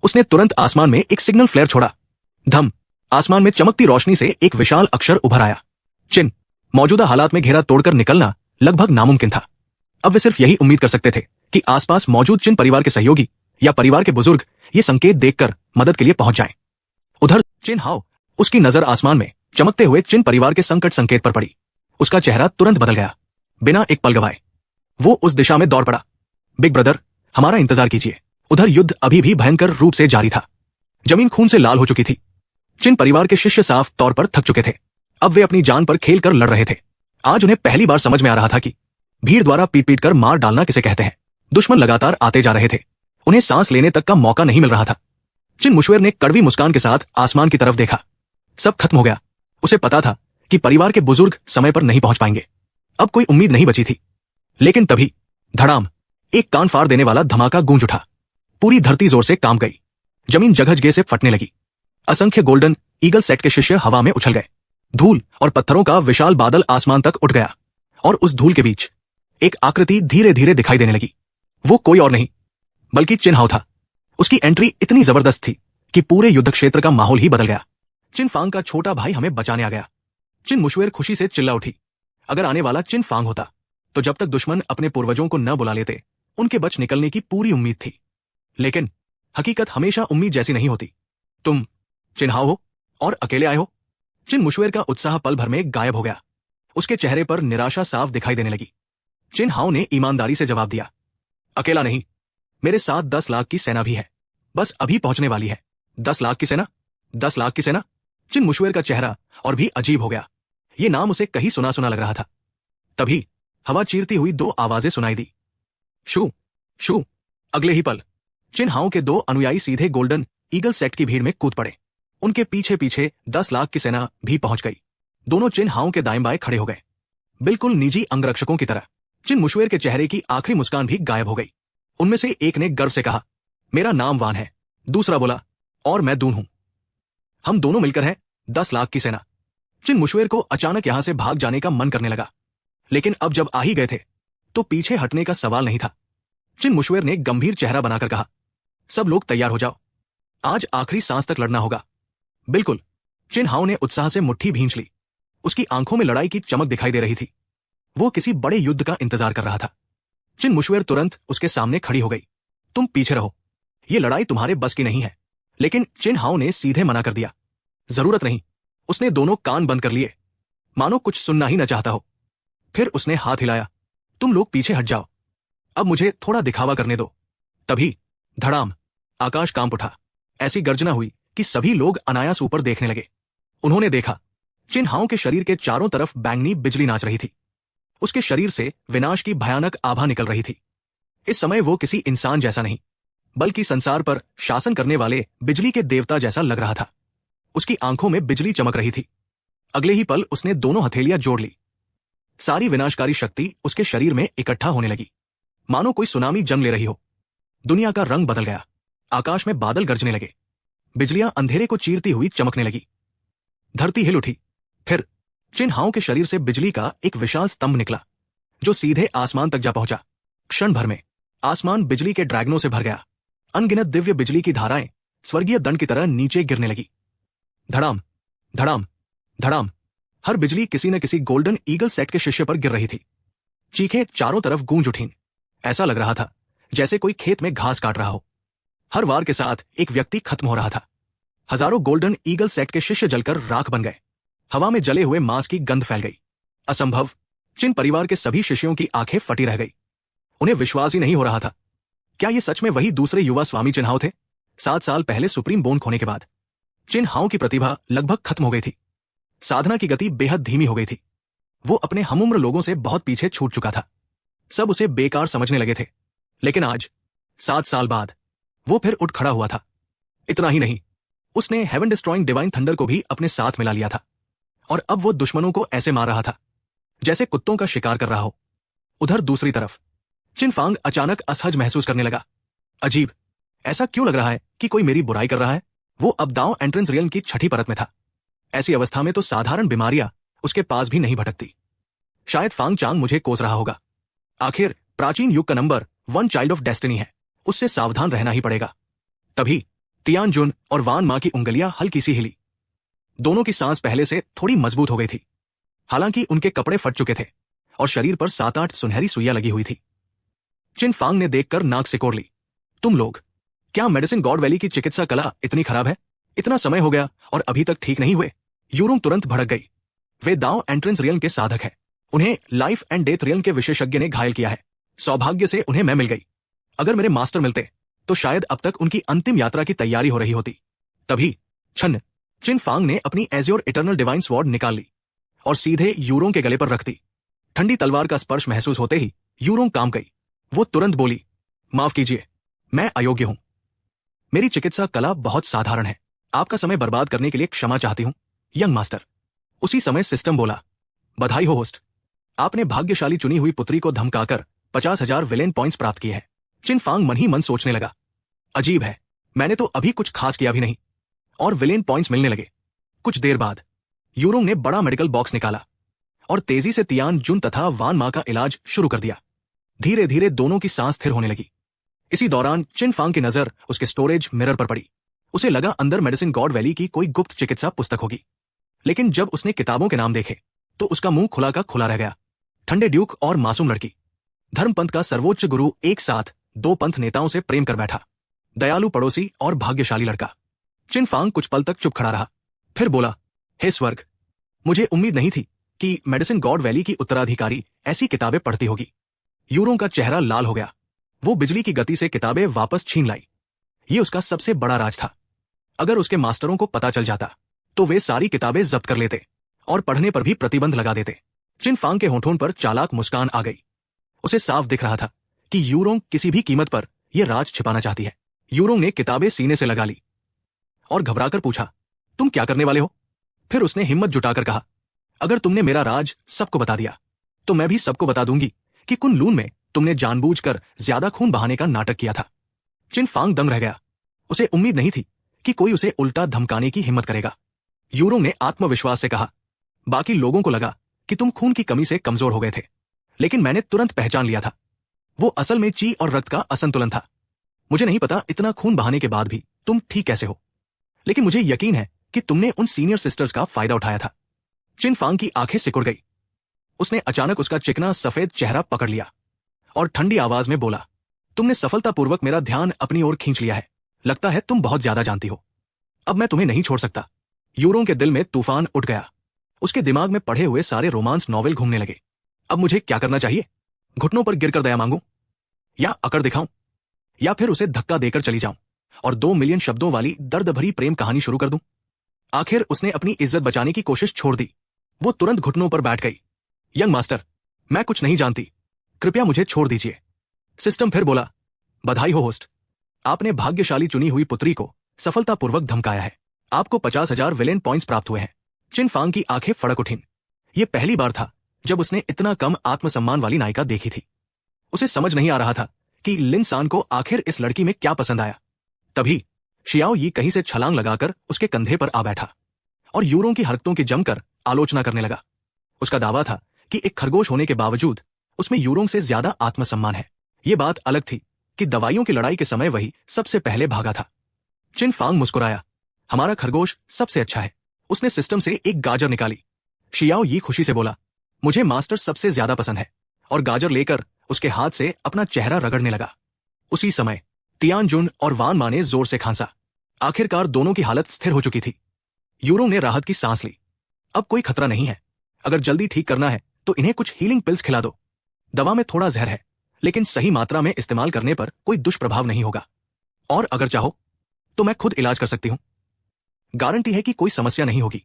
उसने तुरंत आसमान में एक सिग्नल फ्लेयर छोड़ा। धम, आसमान में चमकती रोशनी से एक विशाल अक्षर उभर आया। चिन, मौजूदा हालात में घेरा तोड़कर निकलना लगभग नामुमकिन था। अब वे सिर्फ यही उम्मीद कर सकते थे कि आसपास मौजूद चिन परिवार के सहयोगी या परिवार के बुजुर्ग ये संकेत देखकर मदद के लिए पहुंच जाएं। उधर चिन हाओ, उसकी नजर आसमान में चमकते हुए चिन परिवार के संकट संकेत पर पड़ी। उसका चेहरा तुरंत बदल गया। बिना एक पल गवाए वो उस दिशा में दौड़ पड़ा। बिग ब्रदर, हमारा इंतजार कीजिए। उधर युद्ध अभी भी भयंकर रूप से जारी था। जमीन खून से लाल हो चुकी थी। चिन परिवार के शिष्य साफ तौर पर थक चुके थे। अब वे अपनी जान पर खेलकर लड़ रहे थे। आज उन्हें पहली बार समझ में आ रहा था कि भीड़ द्वारा पीट पीट कर मार डालना किसे कहते हैं। दुश्मन लगातार आते जा रहे थे। उन्हें सांस लेने तक का मौका नहीं मिल रहा था। चिन मुशवेर ने कड़वी मुस्कान के साथ आसमान की तरफ देखा। सब खत्म हो गया। उसे पता था कि परिवार के बुजुर्ग समय पर नहीं पहुंच पाएंगे। अब कोई उम्मीद नहीं बची थी। लेकिन तभी धड़ाम, एक कान फाड़ देने वाला धमाका गूंज उठा। पूरी धरती जोर से कांप गई। जमीन जगहजगे से फटने लगी। असंख्य गोल्डन ईगल सेक्ट के शिष्य हवा में उछल गए। धूल और पत्थरों का विशाल बादल आसमान तक उठ गया और उस धूल के बीच एक आकृति धीरे धीरे दिखाई देने लगी। वो कोई और नहीं बल्कि चिन हाओ था। उसकी एंट्री इतनी जबरदस्त थी कि पूरे युद्ध क्षेत्र का माहौल ही बदल गया। चिन फांग का छोटा भाई हमें बचाने आ गया। चिन मुशवेर खुशी से चिल्ला उठी। अगर आने वाला चिन फांग होता तो जब तक दुश्मन अपने पूर्वजों को न बुला लेते उनके बच निकलने की पूरी उम्मीद थी। लेकिन हकीकत हमेशा उम्मीद जैसी नहीं होती। तुम चिन हाओ हो और अकेले आए हो? चिन मुशवेर का उत्साह पल भर में गायब हो गया। उसके चेहरे पर निराशा साफ दिखाई देने लगी। चिन हाओ ने ईमानदारी से जवाब दिया, अकेला नहीं, मेरे साथ 10 लाख की सेना भी है। बस अभी पहुंचने वाली है। 10 लाख की सेना? 10 लाख की सेना? चिन मुशवेर का चेहरा और भी अजीब हो गया। ये नाम उसे कहीं सुना सुना लग रहा था। तभी हवा चीरती हुई 2 आवाजें सुनाई दी। शू शू। अगले ही पल चिन हाओ के 2 अनुयायी सीधे गोल्डन ईगल सेक्ट की भीड़ में कूद पड़े। उनके पीछे पीछे 10 लाख की सेना भी पहुंच गई। दोनों चिन हाओ के दाएं बाएं खड़े हो गए, बिल्कुल निजी अंगरक्षकों की तरह। चिन मुशवेर के चेहरे की आखिरी मुस्कान भी गायब हो गई। उनमें से एक ने गर्व से कहा, मेरा नाम वान है। दूसरा बोला, और मैं दून हूं। हम दोनों मिलकर हैं 10 लाख की सेना। चिन मुशवेर को अचानक यहां से भाग जाने का मन करने लगा, लेकिन अब जब आ ही गए थे तो पीछे हटने का सवाल नहीं था। चिन मुशवेर ने गंभीर चेहरा बनाकर कहा, सब लोग तैयार हो जाओ, आज आखिरी सांस तक लड़ना होगा। बिल्कुल। चिन हाओ ने उत्साह से मुट्ठी भींच ली। उसकी आंखों में लड़ाई की चमक दिखाई दे रही थी। वो किसी बड़े युद्ध का इंतजार कर रहा था। चिन मुशवेर तुरंत उसके सामने खड़ी हो गई। तुम पीछे रहो, ये लड़ाई तुम्हारे बस की नहीं है। लेकिन चिन हाओ ने सीधे मना कर दिया। जरूरत नहीं। उसने दोनों कान बंद कर लिए, मानो कुछ सुनना ही न चाहता हो। फिर उसने हाथ हिलाया। तुम लोग पीछे हट जाओ, अब मुझे थोड़ा दिखावा करने दो। तभी धड़ाम, आकाश कांप उठा। ऐसी गर्जना हुई कि सभी लोग अनायास ऊपर देखने लगे। उन्होंने देखा, चिन हाओ के शरीर के चारों तरफ बैंगनी बिजली नाच रही थी। उसके शरीर से विनाश की भयानक आभा निकल रही थी। इस समय वो किसी इंसान जैसा नहीं, बल्कि संसार पर शासन करने वाले बिजली के देवता जैसा लग रहा था। उसकी आंखों में बिजली चमक रही थी। अगले ही पल उसने दोनों हथेलियां जोड़ ली। सारी विनाशकारी शक्ति उसके शरीर में इकट्ठा होने लगी, मानो कोई सुनामी जन्म ले रही हो। दुनिया का रंग बदल गया। आकाश में बादल गरजने लगे। बिजलियां अंधेरे को चीरती हुई चमकने लगी। धरती हिल उठी। फिर चिन हाओ के शरीर से बिजली का एक विशाल स्तंभ निकला, जो सीधे आसमान तक जा पहुंचा। क्षण भर में आसमान बिजली के ड्रैगनों से भर गया। अनगिनत दिव्य बिजली की धाराएं स्वर्गीय दंड की तरह नीचे गिरने लगी। धड़ाम, धड़ाम, धड़ाम। हर बिजली किसी न किसी गोल्डन ईगल सेट के शिष्य पर गिर रही थी। चीखें चारों तरफ गूंज उठीं। ऐसा लग रहा था जैसे कोई खेत में घास काट रहा हो। हर वार के साथ एक व्यक्ति खत्म हो रहा था। हजारों गोल्डन ईगल सेट के शिष्य जलकर राख बन गए। हवा में जले हुए मांस की गंध फैल गई। असंभव। चिन परिवार के सभी शिष्यों की आंखें फटी रह गई। उन्हें विश्वास ही नहीं हो रहा था। क्या ये सच में वही दूसरे युवा स्वामी चिन हाओ थे? 7 साल पहले सुप्रीम बोन खोने के बाद चिन हाओ की प्रतिभा लगभग खत्म हो गई थी। साधना की गति बेहद धीमी हो गई थी। वो अपने हमउम्र लोगों से बहुत पीछे छूट चुका था। सब उसे बेकार समझने लगे थे। लेकिन आज 7 साल बाद वो फिर उठ खड़ा हुआ था। इतना ही नहीं, उसने हेवन डिस्ट्रॉइंग डिवाइन थंडर को भी अपने साथ मिला लिया था। और अब वो दुश्मनों को ऐसे मार रहा था जैसे कुत्तों का शिकार कर रहा हो। उधर दूसरी तरफ चिन फांग अचानक असहज महसूस करने लगा। अजीब, ऐसा क्यों लग रहा है कि कोई मेरी बुराई कर रहा है? वो अब दाओ एंट्रेंस रियल्म की छठी परत में था। ऐसी अवस्था में तो साधारण बीमारियां उसके पास भी नहीं भटकती। शायद फांग चांग मुझे कोस रहा होगा। आखिर प्राचीन युग का नंबर 1 चाइल्ड ऑफ डेस्टिनी है, उससे सावधान रहना ही पड़ेगा। तभी तियान जुन और वान मां की उंगलियां हल्की सी हिली। दोनों की सांस पहले से थोड़ी मजबूत हो गई थी। हालांकि उनके कपड़े फट चुके थे और शरीर पर 7-8 सुनहरी सुइयां लगी हुई थी। चिन फांग ने देखकर नाक सिकोड़ ली। तुम लोग, क्या मेडिसिन गॉड वैली की चिकित्सा कला इतनी खराब है? इतना समय हो गया और अभी तक ठीक नहीं हुए? यूरोंग तुरंत भड़क गई। वे दाओ एंट्रेंस रियल्म के साधक है। उन्हें लाइफ एंड डेथ रियल्म के विशेषज्ञ ने घायल किया है। सौभाग्य से उन्हें मैं मिल गई। अगर मेरे मास्टर मिलते तो शायद अब तक उनकी अंतिम यात्रा की तैयारी हो रही होती। तभी छन्न, चिन फांग ने अपनी एज्योर इटर्नल डिवाइन स्वॉर्ड निकाल ली और सीधे यूरोंग के गले पर रख दी। ठंडी तलवार का स्पर्श महसूस होते ही यूरोंग कांप गई। वो तुरंत बोली, माफ कीजिए, मैं अयोग्य हूं। मेरी चिकित्सा कला बहुत साधारण है। आपका समय बर्बाद करने के लिए क्षमा चाहती हूं, यंग मास्टर। उसी समय सिस्टम बोला, बधाई हो होस्ट, आपने भाग्यशाली चुनी हुई पुत्री को धमकाकर 50,000 विलेन पॉइंट्स प्राप्त किए हैं। चिन फांग मन ही मन सोचने लगा, अजीब है, मैंने तो अभी कुछ खास किया भी नहीं और विलेन पॉइंट्स मिलने लगे। कुछ देर बाद यूरोंग ने बड़ा मेडिकल बॉक्स निकाला और तेजी से तियान जुन तथा वान मां का इलाज शुरू कर दिया। धीरे धीरे दोनों की सांस स्थिर होने लगी। इसी दौरान चिन फांग की नजर उसके स्टोरेज मिरर पर पड़ी। उसे लगा अंदर मेडिसिन गॉड वैली की कोई गुप्त चिकित्सा पुस्तक होगी। लेकिन जब उसने किताबों के नाम देखे तो उसका मुंह खुला का खुला रह गया। ठंडे ड्यूक और मासूम लड़की, धर्मपंथ का सर्वोच्च गुरु एक साथ 2 पंथ नेताओं से प्रेम कर बैठा, दयालु पड़ोसी और भाग्यशाली लड़का। चिन फांग कुछ पल तक चुप खड़ा रहा, फिर बोला, हे स्वर्ग, मुझे उम्मीद नहीं थी कि मेडिसिन गॉड वैली की उत्तराधिकारी ऐसी किताबें पढ़ती होगी। यूरोंग का चेहरा लाल हो गया। वो बिजली की गति से किताबें वापस छीन लाई। ये उसका सबसे बड़ा राज था। अगर उसके मास्टरों को पता चल जाता तो वे सारी किताबें जब्त कर लेते और पढ़ने पर भी प्रतिबंध लगा देते। चिन फांग के होठों पर चालाक मुस्कान आ गई। उसे साफ दिख रहा था कि यूरोंग किसी भी कीमत पर यह राज छिपाना चाहती है। यूरोंग ने किताबें सीने से लगा ली और घबराकर पूछा, तुम क्या करने वाले हो? फिर उसने हिम्मत जुटाकर कहा, अगर तुमने मेरा राज सबको बता दिया तो मैं भी सबको बता दूंगी कि कुनलून में तुमने जानबूझकर ज्यादा खून बहाने का नाटक किया था। चिन फांग दंग रह गया। उसे उम्मीद नहीं थी कि कोई उसे उल्टा धमकाने की हिम्मत करेगा। यूरोंग ने आत्मविश्वास से कहा, बाकी लोगों को लगा कि तुम खून की कमी से कमजोर हो गए थे, लेकिन मैंने तुरंत पहचान लिया था। वो असल में ची और रक्त का असंतुलन था। मुझे नहीं पता इतना खून बहाने के बाद भी तुम ठीक कैसे हो, लेकिन मुझे यकीन है कि तुमने उन सीनियर सिस्टर्स का फायदा उठाया था। चिन फांग की आंखें सिकुड़ गई। उसने अचानक उसका चिकना सफेद चेहरा पकड़ लिया और ठंडी आवाज में बोला, तुमने सफलतापूर्वक मेरा ध्यान अपनी ओर खींच लिया है। लगता है तुम बहुत ज्यादा जानती हो। अब मैं तुम्हें नहीं छोड़ सकता। यूरों के दिल में तूफान उठ गया। उसके दिमाग में पढ़े हुए सारे रोमांस नॉवेल घूमने लगे। अब मुझे क्या करना चाहिए? घुटनों पर गिरकर दया मांगूं, या अकड़ दिखाऊं, या फिर उसे धक्का देकर चली जाऊं और 2 मिलियन शब्दों वाली दर्द भरी प्रेम कहानी शुरू कर दूं? आखिर उसने अपनी इज्जत बचाने की कोशिश छोड़ दी। वो तुरंत घुटनों पर बैठ गई। यंग मास्टर, मैं कुछ नहीं जानती, कृपया मुझे छोड़ दीजिए। सिस्टम फिर बोला, बधाई हो होस्ट, आपने भाग्यशाली चुनी हुई पुत्री को सफलतापूर्वक धमकाया है। आपको 50,000 विलेन पॉइंट्स प्राप्त हुए हैं। चिन फांग की आंखें फड़क उठीं। यह पहली बार था जब उसने इतना कम आत्मसम्मान वाली नायिका देखी थी। उसे समझ नहीं आ रहा था कि लिन सान को आखिर इस लड़की में क्या पसंद आया। तभी शियाओ यी कहीं से छलांग लगाकर उसके कंधे पर आ बैठा और यूरों की हरकतों की जमकर आलोचना करने लगा। उसका दावा था कि एक खरगोश होने के बावजूद उसमें यूरों से ज्यादा आत्मसम्मान है। यह बात अलग थी कि दवाइयों की लड़ाई के समय वही सबसे पहले भागा था। चिन फांग मुस्कुराया, हमारा खरगोश सबसे अच्छा है। उसने सिस्टम से एक गाजर निकाली। शियाओ यी खुशी से बोला, मुझे मास्टर सबसे ज्यादा पसंद है, और गाजर लेकर उसके हाथ से अपना चेहरा रगड़ने लगा। उसी समय तियान जुन और वान मा ने जोर से खांसा। आखिरकार दोनों की हालत स्थिर हो चुकी थी। यूरों ने राहत की सांस ली। अब कोई खतरा नहीं है। अगर जल्दी ठीक करना है तो इन्हें कुछ हीलिंग पिल्स खिला दो। दवा में थोड़ा जहर है, लेकिन सही मात्रा में इस्तेमाल करने पर कोई दुष्प्रभाव नहीं होगा। और अगर चाहो तो मैं खुद इलाज कर सकती हूं। गारंटी है कि कोई समस्या नहीं होगी।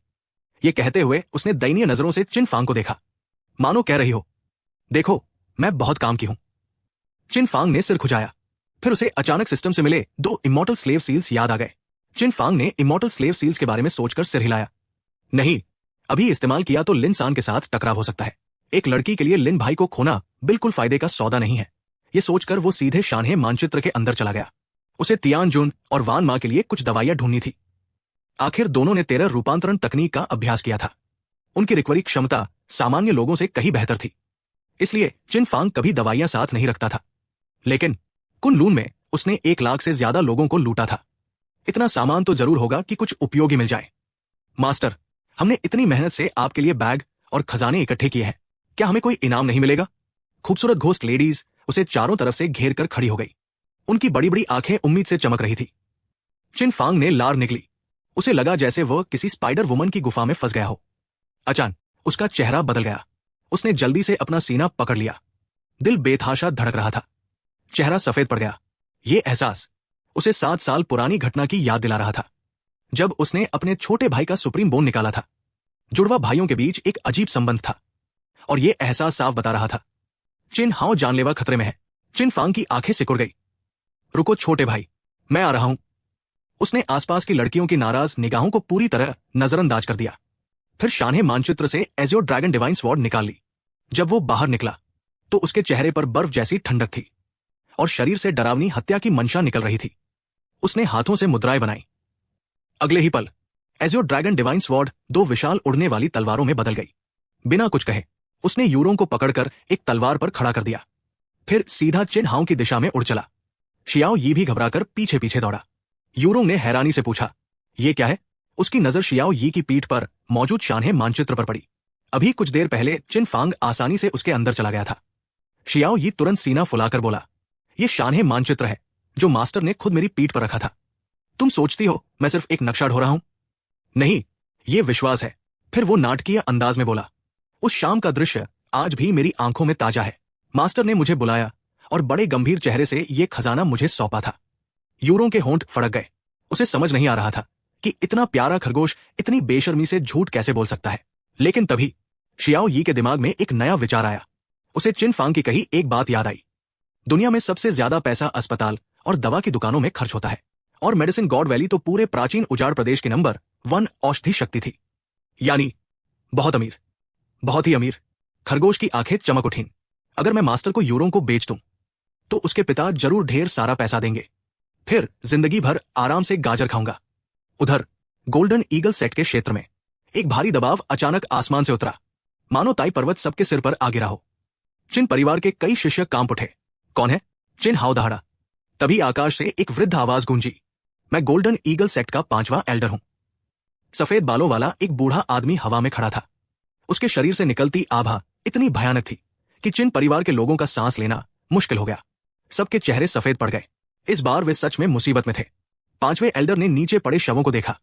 यह कहते हुए उसने दयनीय नजरों से चिन फांग को देखा, मानो कह रही हो, देखो मैं बहुत काम की हूं। चिन फांग ने सिर खुजाया। फिर उसे अचानक सिस्टम से मिले 2 इमॉर्टल स्लेव सील्स याद आ गए। चिन फांग ने इमॉर्टल स्लेव सील्स के बारे में सोचकर सिर हिलाया। नहीं, अभी इस्तेमाल किया तो लिन सान के साथ टकराव हो सकता है। एक लड़की के लिए लिन भाई को खोना बिल्कुल फायदे का सौदा नहीं है। यह सोचकर वो सीधे शानहे मानचित्र के अंदर चला गया। उसे तियान जुन और वान मा के लिए कुछ दवाइयां ढूंढनी थी। आखिर दोनों ने 13 रूपांतरण तकनीक का अभ्यास किया था। उनकी रिकवरी क्षमता सामान्य लोगों से कहीं बेहतर थी। इसलिए चिन फांग कभी दवाइयां साथ नहीं रखता था। लेकिन कुनलून में उसने 1 लाख से ज्यादा लोगों को लूटा था। इतना सामान तो जरूर होगा कि कुछ उपयोगी मिल जाए। मास्टर, हमने इतनी मेहनत से आपके लिए बैग और खजाने इकट्ठे किए हैं, क्या हमें कोई इनाम नहीं मिलेगा? खूबसूरत घोस्ट लेडीज उसे चारों तरफ से घेर कर खड़ी हो गई। उनकी बड़ी बड़ी आंखें उम्मीद से चमक रही थी। चिन फांग ने लार निकली। उसे लगा जैसे वह किसी स्पाइडर वुमन की गुफा में फंस गया हो। अचानक उसका चेहरा बदल गया। उसने जल्दी से अपना सीना पकड़ लिया। दिल बेतहाशा धड़क रहा था। चेहरा सफेद पड़ गया। यह एहसास उसे 7 साल पुरानी घटना की याद दिला रहा था, जब उसने अपने छोटे भाई का सुप्रीम बोन निकाला था। जुड़वा भाइयों के बीच एक अजीब संबंध था, और यह एहसास साफ बता रहा था चिन हाओ जानलेवा खतरे में है। चिन फांग की आंखें सिकुड़ गई। रुको छोटे भाई, मैं आ रहा हूं। उसने आसपास की लड़कियों की नाराज निगाहों को पूरी तरह नजरअंदाज कर दिया। फिर शानहे मानचित्र से एज़्योर ड्रैगन डिवाइन स्वॉर्ड निकाल ली। जब वो बाहर निकला तो उसके चेहरे पर बर्फ जैसी ठंडक थी और शरीर से डरावनी हत्या की मंशा निकल रही थी। उसने हाथों से मुद्राएं बनाई। अगले ही पल एज़्योर ड्रैगन डिवाइन स्वॉर्ड 2 विशाल उड़ने वाली तलवारों में बदल गई। बिना कुछ कहे उसने यूरों को पकड़कर एक तलवार पर खड़ा कर दिया। फिर सीधा चिन हाओ की दिशा में उड़ चला। शियाओ यी भी घबराकर पीछे पीछे दौड़ा। यूरों ने हैरानी से पूछा, यह क्या है? उसकी नजर शियाओ यी की पीठ पर मौजूद शानहे मानचित्र पर पड़ी। अभी कुछ देर पहले चिन फांग आसानी से उसके अंदर चला गया था। शियाओ यी तुरंत सीना फुलाकर बोला, यह शानहे मानचित्र है जो मास्टर ने खुद मेरी पीठ पर रखा था। तुम सोचती हो मैं सिर्फ एक नक्शा ढो रहा हूं? नहीं, यह विश्वास है। फिर वो नाटकीय अंदाज में बोला, उस शाम का दृश्य आज भी मेरी आंखों में ताजा है। मास्टर ने मुझे बुलाया और बड़े गंभीर चेहरे से यह खजाना मुझे सौंपा था। यूरों के होंठ फड़क गए। उसे समझ नहीं आ रहा था कि इतना प्यारा खरगोश इतनी बेशर्मी से झूठ कैसे बोल सकता है। लेकिन तभी शियाओ यी के दिमाग में एक नया विचार आया। उसे चिन फांग की कही एक बात याद आई। दुनिया में सबसे ज्यादा पैसा अस्पताल और दवा की दुकानों में खर्च होता है, और मेडिसिन गॉड वैली तो पूरे प्राचीन उजाड़ प्रदेश की नंबर 1 औषधि शक्ति थी। यानी बहुत अमीर, बहुत ही अमीर। खरगोश की आंखें चमक उठीं। अगर मैं मास्टर को यूरों को बेच दूं तो उसके पिता जरूर ढेर सारा पैसा देंगे। फिर जिंदगी भर आराम से गाजर खाऊंगा। उधर गोल्डन ईगल सेट के क्षेत्र में एक भारी दबाव अचानक आसमान से उतरा, मानो ताई पर्वत सबके सिर पर आ गिरा हो। चिन परिवार के कई शिष्य कांप उठे। कौन है? चिन हाओ दहाड़ा। तभी आकाश से एक वृद्ध आवाज गूंजी। मैं गोल्डन ईगल सेक्ट का 5वां एल्डर हूं। सफेद बालों वाला एक बूढ़ा आदमी हवा में खड़ा था। उसके शरीर से निकलती आभा इतनी भयानक थी कि चिन परिवार के लोगों का सांस लेना मुश्किल हो गया। सबके चेहरे सफेद पड़ गए। इस बार वे सच में मुसीबत में थे। 5वें एल्डर ने नीचे पड़े शवों को देखा।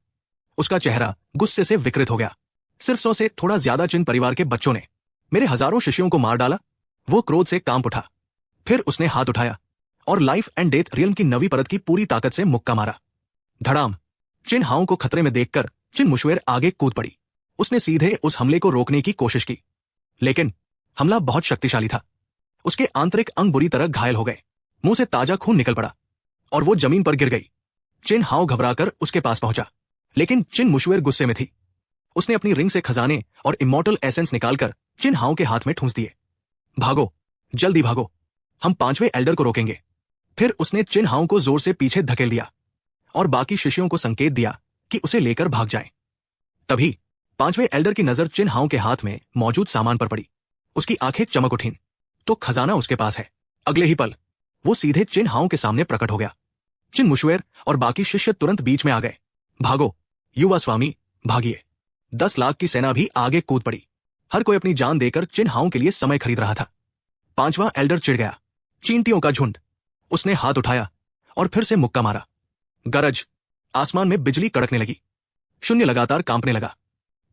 उसका चेहरा गुस्से से विकृत हो गया। सिर्फ 100 से थोड़ा ज्यादा चिन परिवार के बच्चों ने मेरे हजारों शिष्यों को मार डाला। वो क्रोध से कांप उठा। फिर उसने हाथ उठाया और लाइफ एंड डेथ रियल्म की नवी परत की पूरी ताकत से मुक्का मारा। धड़ाम। चिन हाओ को खतरे में देखकर चिन मुशवेर आगे कूद पड़ी। उसने सीधे उस हमले को रोकने की कोशिश की, लेकिन हमला बहुत शक्तिशाली था। उसके आंतरिक अंग बुरी तरह घायल हो गए। मुंह से ताजा खून निकल पड़ा और वो जमीन पर गिर गई। चिन हाओ घबराकर उसके पास पहुंचा, लेकिन चिन मुशवेर गुस्से में थी। उसने अपनी रिंग से खजाने और इमॉर्टल एसेंस निकालकर चिन हाओ के हाथ में ठूंस दिए। भागो, जल्दी भागो, हम 5वें एल्डर को रोकेंगे। फिर उसने चिन हाओ को जोर से पीछे धकेल दिया और बाकी शिष्यों को संकेत दिया कि उसे लेकर भाग जाएं। तभी 5वें एल्डर की नजर चिन हाओ के हाथ में मौजूद सामान पर पड़ी। उसकी आंखें चमक उठीं, तो खजाना उसके पास है। अगले ही पल वो सीधे चिन हाओ के सामने प्रकट हो गया। चिन मुशवेर और बाकी शिष्य तुरंत बीच में आ गए। भागो युवा स्वामी, भागिए। 10 लाख की सेना भी आगे कूद पड़ी। हर कोई अपनी जान देकर चिन हाओ के लिए समय खरीद रहा था। 5वां एल्डर चिढ़ गया। चींटियों का झुंड। उसने हाथ उठाया और फिर से मुक्का मारा। गरज। आसमान में बिजली कड़कने लगी। शून्य लगातार कांपने लगा।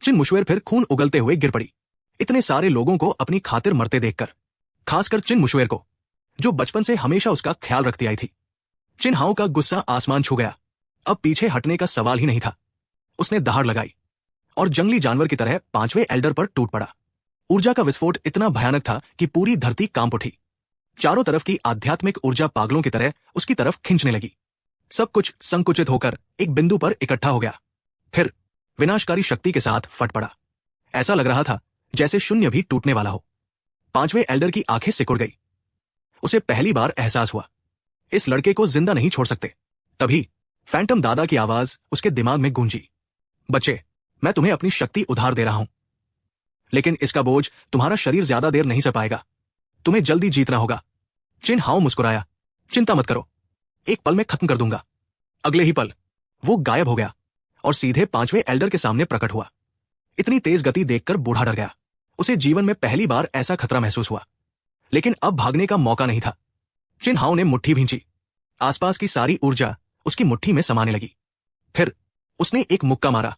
चिन मुशवेर फिर खून उगलते हुए गिर पड़ी। इतने सारे लोगों को अपनी खातिर मरते देखकर, खासकर चिन मुशवेर को, जो बचपन से हमेशा उसका ख्याल रखती आई थी। चिन हाओ का गुस्सा आसमान छू गया। अब पीछे हटने का सवाल ही नहीं था। उसने दहाड़ लगाई और जंगली जानवर की तरह 5वें एल्डर पर टूट पड़ा। ऊर्जा का विस्फोट इतना भयानक था कि पूरी धरती कांप उठी। चारों तरफ की आध्यात्मिक ऊर्जा पागलों की तरह उसकी तरफ खींचने लगी। सब कुछ संकुचित होकर एक बिंदु पर इकट्ठा हो गया, फिर विनाशकारी शक्ति के साथ फट पड़ा। ऐसा लग रहा था जैसे शून्य भी टूटने वाला हो। 5वें एल्डर की आंखें सिकुड़ गई। उसे पहली बार एहसास हुआ, इस लड़के को जिंदा नहीं छोड़ सकते। तभी फैंटम दादा की आवाज उसके दिमाग में गूंजी। बच्चे, मैं तुम्हें अपनी शक्ति उधार दे रहा हूं, लेकिन इसका बोझ तुम्हारा शरीर ज्यादा देर नहीं सह पाएगा। तुम्हें जल्दी जीतना होगा। चिन हाओ मुस्कुराया। चिंता मत करो, एक पल में खत्म कर दूंगा। अगले ही पल वो गायब हो गया और सीधे 5वें एल्डर के सामने प्रकट हुआ। इतनी तेज गति देखकर बूढ़ा डर गया। उसे जीवन में पहली बार ऐसा खतरा महसूस हुआ, लेकिन अब भागने का मौका नहीं था। चिन हाओ ने मुट्ठी भींची। आसपास की सारी ऊर्जा उसकी मुट्ठी में समाने लगी। फिर उसने एक मुक्का मारा।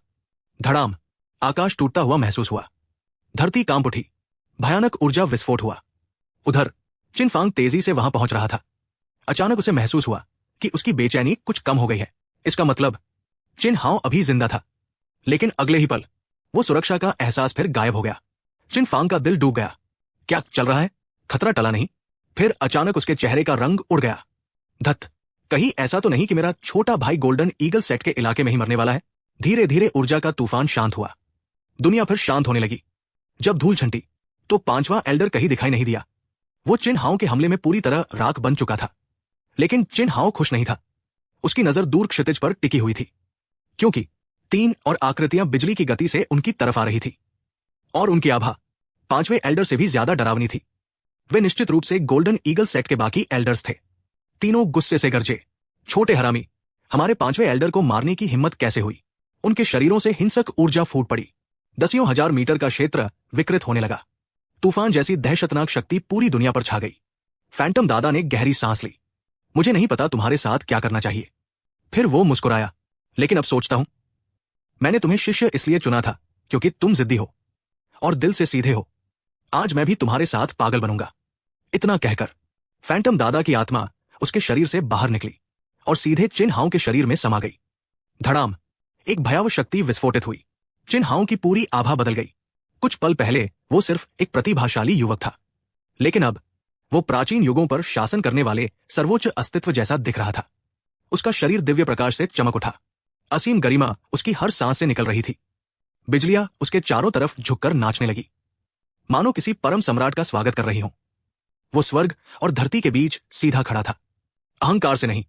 धड़ाम। आकाश टूटता हुआ महसूस हुआ। धरती कांप उठी। भयानक ऊर्जा विस्फोट हुआ। उधर चिन फांग तेजी से वहां पहुंच रहा था। अचानक उसे महसूस हुआ कि उसकी बेचैनी कुछ कम हो गई है। इसका मतलब चिन हाओ अभी जिंदा था, लेकिन अगले ही पल वो सुरक्षा का एहसास फिर गायब हो गया। चिन फांग का दिल डूब गया। क्या चल रहा है? खतरा टला नहीं। फिर अचानक उसके चेहरे का रंग उड़ गया। धत, कहीं ऐसा तो नहीं कि मेरा छोटा भाई गोल्डन ईगल सेट के इलाके में ही मरने वाला है? धीरे धीरे ऊर्जा का तूफान शांत हुआ। दुनिया फिर शांत होने लगी। जब धूल छंटी तो 5वां एल्डर कहीं दिखाई नहीं दिया। वो चिन हाओ के हमले में पूरी तरह राख बन चुका था, लेकिन चिन हाओ खुश नहीं था। उसकी नजर दूर क्षितिज पर टिकी हुई थी, क्योंकि 3 और आकृतियां बिजली की गति से उनकी तरफ आ रही थी, और उनकी आभा 5वें एल्डर से भी ज्यादा डरावनी थी। वे निश्चित रूप से गोल्डन ईगल सेट के बाकी एल्डर्स थे। तीनों गुस्से से गरजे। छोटे हरामी, हमारे 5वें एल्डर को मारने की हिम्मत कैसे हुई? उनके शरीरों से हिंसक ऊर्जा फूट पड़ी। दसियों हजार मीटर का क्षेत्र विकृत होने लगा। तूफान जैसी दहशतनाक शक्ति पूरी दुनिया पर छा गई। फैंटम दादा ने गहरी सांस ली। मुझे नहीं पता तुम्हारे साथ क्या करना चाहिए। फिर वो मुस्कुराया। लेकिन अब सोचता हूं, मैंने तुम्हें शिष्य इसलिए चुना था क्योंकि तुम जिद्दी हो और दिल से सीधे हो। आज मैं भी तुम्हारे साथ पागल बनूंगा। इतना कहकर फैंटम दादा की आत्मा उसके शरीर से बाहर निकली और सीधे चिन हाओ के शरीर में समा गई। धड़ाम। एक भयावह शक्ति विस्फोटित हुई। चिन हाओ की पूरी आभा बदल गई। कुछ पल पहले वो सिर्फ एक प्रतिभाशाली युवक था, लेकिन अब वो प्राचीन युगों पर शासन करने वाले सर्वोच्च अस्तित्व जैसा दिख रहा था। उसका शरीर दिव्य प्रकाश से चमक उठा। असीम गरिमा उसकी हर सांस से निकल रही थी। बिजलियां उसके चारों तरफ झुककर नाचने लगी, मानो किसी परम सम्राट का स्वागत कर रही हों। वो स्वर्ग और धरती के बीच सीधा खड़ा था, अहंकार से नहीं,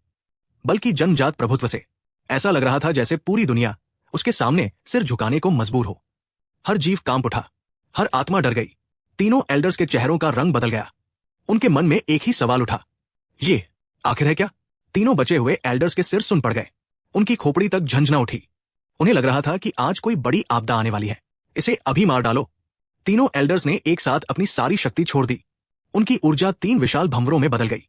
बल्कि जन्मजात प्रभुत्व से। ऐसा लग रहा था जैसे पूरी दुनिया उसके सामने सिर झुकाने को मजबूर हो। हर जीव कांप उठा, हर आत्मा डर गई। तीनों एल्डर्स के चेहरों का रंग बदल गया। उनके मन में एक ही सवाल उठा, ये आखिर है क्या? तीनों बचे हुए एल्डर्स के सिर सुन पड़ गए। उनकी खोपड़ी तक झंझना उठी। उन्हें लग रहा था कि आज कोई बड़ी आपदा आने वाली है, इसे अभी मार डालो। तीनों एल्डर्स ने एक साथ अपनी सारी शक्ति छोड़ दी। उनकी ऊर्जा 3 विशाल भंवरों में बदल गई।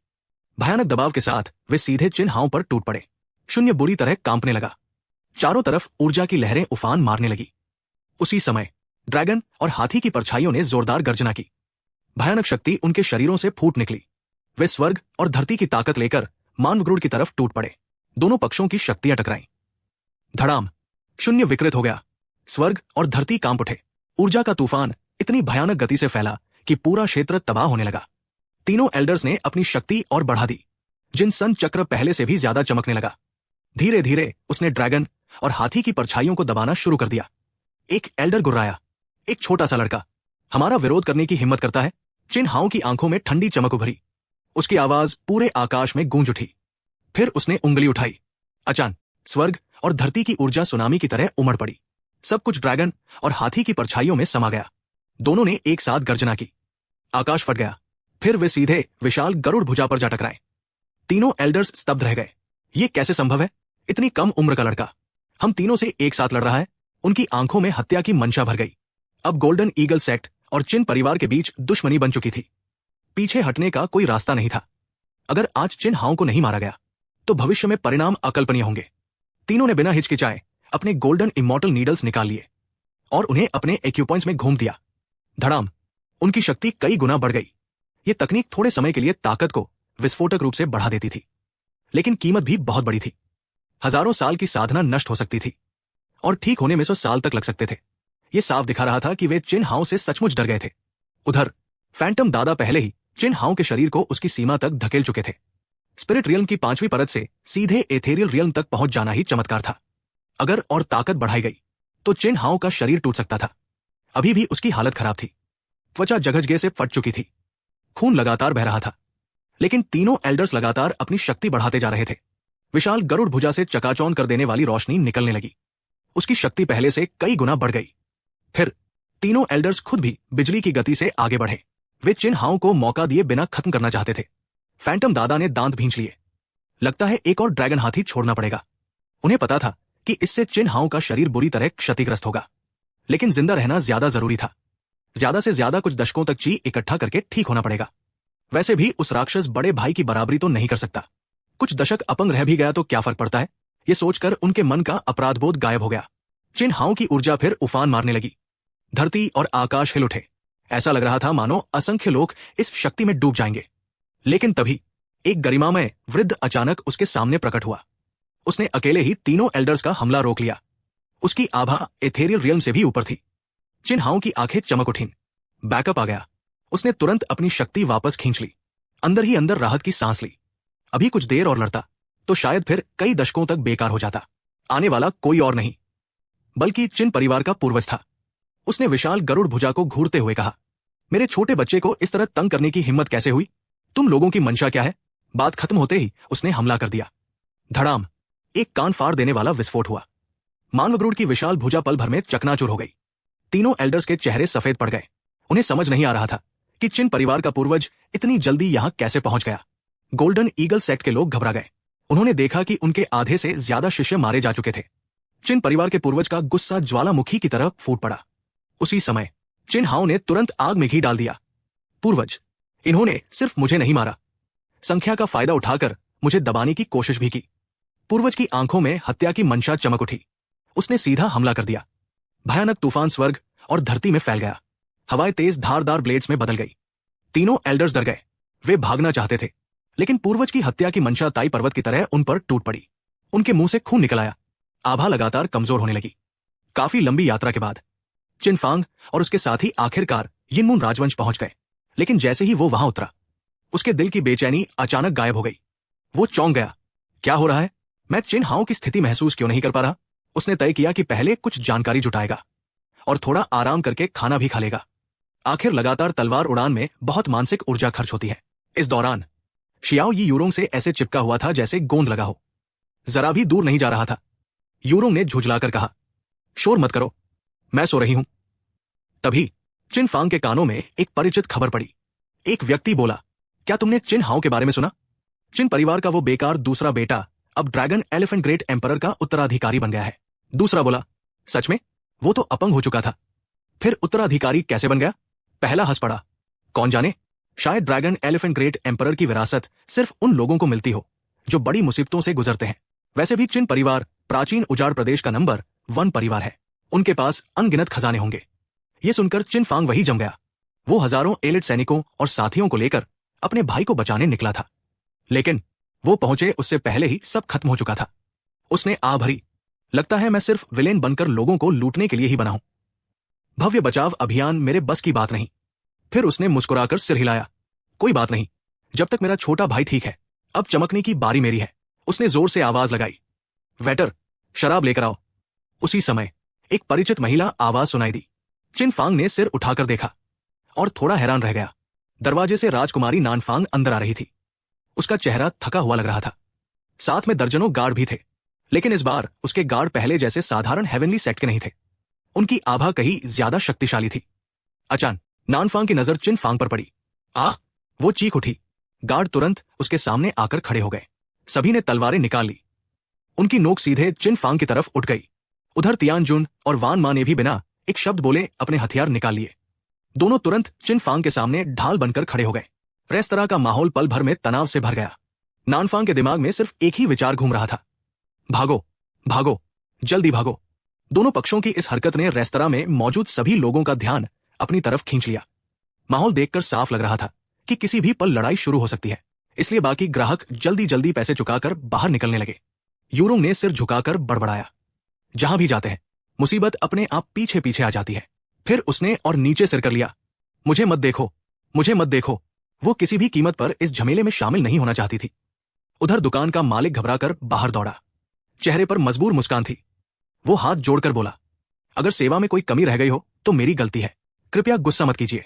भयानक दबाव के साथ वे सीधे चिन हाओ पर टूट पड़े। शून्य बुरी तरह कांपने लगा। चारों तरफ ऊर्जा की लहरें उफान मारने लगी। उसी समय ड्रैगन और हाथी की परछाइयों ने जोरदार गर्जना की। भयानक शक्ति उनके शरीरों से फूट निकली। वे स्वर्ग और धरती की ताकत लेकर मानवग्रुड़ की तरफ टूट पड़े। दोनों पक्षों की शक्तियां टकराईं। धड़ाम। शून्य विकृत हो गया। स्वर्ग और धरती कांप उठे। ऊर्जा का तूफान इतनी भयानक गति से फैला कि पूरा क्षेत्र तबाह होने लगा। तीनों एल्डर्स ने अपनी शक्ति और बढ़ा दी। जिन सन चक्र पहले से भी ज्यादा चमकने लगा। धीरे धीरे उसने ड्रैगन और हाथी की परछाइयों को दबाना शुरू कर दिया। एक एल्डर गुर्राया, एक छोटा सा लड़का हमारा विरोध करने की हिम्मत करता है। चिन हाओ की आंखों में ठंडी चमक उभरी। उसकी आवाज पूरे आकाश में गूंज उठी। फिर उसने उंगली उठाई। अचानक स्वर्ग और धरती की ऊर्जा सुनामी की तरह उमड़ पड़ी। सब कुछ ड्रैगन और हाथी की परछाइयों में समा गया। दोनों ने एक साथ गर्जना की। आकाश फट गया। फिर वे सीधे विशाल गरुड़ भुजा पर जा टकराए। तीनों एल्डर्स स्तब्ध रह गए। ये कैसे संभव है? इतनी कम उम्र का लड़का हम तीनों से एक साथ लड़ रहा है। उनकी आंखों में हत्या की मंशा भर गई। अब गोल्डन ईगल सेक्ट और चिन परिवार के बीच दुश्मनी बन चुकी थी। पीछे हटने का कोई रास्ता नहीं था। अगर आज चिन हाओ को नहीं मारा गया तो भविष्य में परिणाम अकल्पनीय होंगे। तीनों ने बिना हिचकिचाए अपने गोल्डन इमॉर्टल नीडल्स निकाल लिए और उन्हें अपने एक्यूपॉइंट्स में घूम दिया। धड़ाम। उनकी शक्ति कई गुना बढ़ गई। यह तकनीक थोड़े समय के लिए ताकत को विस्फोटक रूप से बढ़ा देती थी, लेकिन कीमत भी बहुत बड़ी थी। हजारों साल की साधना नष्ट हो सकती थी और ठीक होने में 100 साल तक लग सकते थे। यह साफ दिखा रहा था कि वे चिन हाओ से सचमुच डर गए थे। उधर फैंटम दादा पहले ही चिन हाओ के शरीर को उसकी सीमा तक धकेल चुके थे। स्पिरिट रियल्म की 5वीं परत से सीधे एथेरियल रियल्म तक पहुंच जाना ही चमत्कार था। अगर और ताकत बढ़ाई गई तो चिन हाओ का शरीर टूट सकता था। अभी भी उसकी हालत खराब थी। त्वचा जगजगे से फट चुकी थी। खून लगातार बह रहा था। लेकिन तीनों एल्डर्स लगातार अपनी शक्ति बढ़ाते जा रहे थे। विशाल गरुड़ भुजा से चकाचौंध कर देने वाली रोशनी निकलने लगी। उसकी शक्ति पहले से कई गुना बढ़ गई। फिर तीनों एल्डर्स खुद भी बिजली की गति से आगे बढ़े। वे चिन हाओ को मौका दिए बिना खत्म करना चाहते थे। फैंटम दादा ने दांत भींच लिए। लगता है एक और ड्रैगन हाथी छोड़ना पड़ेगा। उन्हें पता था कि इससे चिन हाओ का शरीर बुरी तरह क्षतिग्रस्त होगा, लेकिन जिंदा रहना ज्यादा जरूरी था। ज्यादा से ज्यादा कुछ दशकों तक ची इकट्ठा करके ठीक होना पड़ेगा। वैसे भी उस राक्षस बड़े भाई की बराबरी तो नहीं कर सकता। कुछ दशक अपंग रह भी गया तो क्या फर्क पड़ता है? ये सोचकर उनके मन का अपराधबोध गायब हो गया। चिन हाओ की ऊर्जा फिर उफान मारने लगी। धरती और आकाश हिल उठे। ऐसा लग रहा था मानो असंख्य लोग इस शक्ति में डूब जाएंगे। लेकिन तभी एक गरिमामय वृद्ध अचानक उसके सामने प्रकट हुआ। उसने अकेले ही तीनों एल्डर्स का हमला रोक लिया। उसकी आभा एथेरियल रियल्म से भी ऊपर थी। चिन हाओ की आंखें चमक उठीं। बैकअप आ गया। उसने तुरंत अपनी शक्ति वापस खींच ली। अंदर ही अंदर राहत की सांस ली। अभी कुछ देर और लड़ता तो शायद फिर कई दशकों तक बेकार हो जाता। आने वाला कोई और नहीं बल्कि चिन परिवार का पूर्वज था। उसने विशाल गरुड़ भुजा को घूरते हुए कहा, मेरे छोटे बच्चे को इस तरह तंग करने की हिम्मत कैसे हुई? तुम लोगों की मंशा क्या है? बात खत्म होते ही उसने हमला कर दिया। धड़ाम। एक कान फाड़ देने वाला विस्फोट हुआ। मानवग्रुड़ की विशाल भुजा पल भर में चकनाचूर हो गई। तीनों एल्डर्स के चेहरे सफेद पड़ गए। उन्हें समझ नहीं आ रहा था कि चिन परिवार का पूर्वज इतनी जल्दी यहां कैसे पहुंच गया। गोल्डन ईगल सेक्ट के लोग घबरा गए। उन्होंने देखा कि उनके आधे से ज्यादा शिष्य मारे जा चुके थे। चिन परिवार के पूर्वज का गुस्सा ज्वालामुखी की तरह फूट पड़ा। उसी समय चिन हाओ ने तुरंत आग में घी डाल दिया। पूर्वज, इन्होंने सिर्फ मुझे नहीं मारा, संख्या का फायदा उठाकर मुझे दबाने की कोशिश भी की। पूर्वज की आंखों में हत्या की मंशा चमक उठी। उसने सीधा हमला कर दिया। भयानक तूफान स्वर्ग और धरती में फैल गया। हवाएं तेज धारदार ब्लेड्स में बदल गई। तीनों एल्डर्स डर गए। वे भागना चाहते थे, लेकिन पूर्वज की हत्या की मंशा ताई पर्वत की तरह उन पर टूट पड़ी। उनके मुंह से खून निकल आया। आभा लगातार कमजोर होने लगी। काफी लंबी यात्रा के बाद चिनफांग और उसके साथी आखिरकार यिनमुन राजवंश पहुंच गए। लेकिन जैसे ही वो वहां उतरा, उसके दिल की बेचैनी अचानक गायब हो गई। वो चौंक गया। क्या हो रहा है? मैं चिन हाओ की स्थिति महसूस क्यों नहीं कर पा रहा? उसने तय किया कि पहले कुछ जानकारी जुटाएगा और थोड़ा आराम करके खाना भी खा लेगा। आखिर लगातार तलवार उड़ान में बहुत मानसिक ऊर्जा खर्च होती है। इस दौरान शियाओ यी यूरोंग से ऐसे चिपका हुआ था जैसे गोंद लगा हो। जरा भी दूर नहीं जा रहा था। यूरोंग ने झुझलाकर कहा, शोर मत करो, मैं सो रही हूं। तभी चिन फांग के कानों में एक परिचित खबर पड़ी। एक व्यक्ति बोला, क्या तुमने चिन हाओ के बारे में सुना? चिन परिवार का वो बेकार दूसरा बेटा अब ड्रैगन एलिफेंट ग्रेट एम्परर का उत्तराधिकारी बन गया है। दूसरा बोला, सच में? वो तो अपंग हो चुका था, फिर उत्तराधिकारी कैसे बन गया? पहला हंस पड़ा। कौन जाने, शायद ड्रैगन एलिफेंट ग्रेट एम्परर की विरासत सिर्फ उन लोगों को मिलती हो जो बड़ी मुसीबतों से गुजरते हैं। वैसे भी चिन परिवार प्राचीन उजाड़ प्रदेश का नंबर 1 परिवार है। उनके पास अनगिनत खजाने होंगे। ये सुनकर चिन फांग वही जम गया। वो हजारों एलिट सैनिकों और साथियों को लेकर अपने भाई को बचाने निकला था, लेकिन वो पहुंचे उससे पहले ही सब खत्म हो चुका था। उसने आ भरी, लगता है मैं सिर्फ विलेन बनकर लोगों को लूटने के लिए ही बना हूं। भव्य बचाव अभियान मेरे बस की बात नहीं। फिर उसने मुस्कुराकर सिर हिलाया। कोई बात नहीं, जब तक मेरा छोटा भाई ठीक है, अब चमकने की बारी मेरी है। उसने जोर से आवाज लगाई, वेटर, शराब लेकर आओ। उसी समय एक परिचित महिला आवाज सुनाई दी। चिन फांग ने सिर उठाकर देखा और थोड़ा हैरान रह गया। दरवाजे से राजकुमारी नानफांग अंदर आ रही थी। उसका चेहरा थका हुआ लग रहा था। साथ में दर्जनों गार्ड भी थे, लेकिन इस बार उसके गार्ड पहले जैसे साधारण हेवनली सेट के नहीं थे। उनकी आभा कहीं ज्यादा शक्तिशाली थी। अचानक नानफांग की नजर चिन फांग पर पड़ी। वो चीख उठी। गार्ड तुरंत उसके सामने आकर खड़े हो गए। सभी ने तलवारें निकाल ली। उनकी नोक सीधे चिन फांग की तरफ उठ गई। उधर तियानजुन और वान मा ने भी बिना एक शब्द बोले अपने हथियार निकाल लिए। दोनों तुरंत चिन फांग के सामने ढाल बनकर खड़े हो गए। रेस्तरां का माहौल पल भर में तनाव से भर गया। नानफांग के दिमाग में सिर्फ एक ही विचार घूम रहा था, भागो, भागो, जल्दी भागो। दोनों पक्षों की इस हरकत ने रेस्तरां में मौजूद सभी लोगों का ध्यान अपनी तरफ खींच लिया। माहौल देखकर साफ लग रहा था कि किसी भी पल लड़ाई शुरू हो सकती है, इसलिए बाकी ग्राहक जल्दी जल्दी पैसे चुकाकर बाहर निकलने लगे। यूरोंग ने सिर झुकाकर बड़बड़ाया, जहां भी जाते हैं मुसीबत अपने आप पीछे पीछे आ जाती है। फिर उसने और नीचे सिर कर लिया। मुझे मत देखो, मुझे मत देखो। वो किसी भी कीमत पर इस झमेले में शामिल नहीं होना चाहती थी। उधर दुकान का मालिक घबराकर बाहर दौड़ा। चेहरे पर मजबूर मुस्कान थी। वो हाथ जोड़कर बोला, अगर सेवा में कोई कमी रह गई हो तो मेरी गलती है। कृपया गुस्सा मत कीजिए,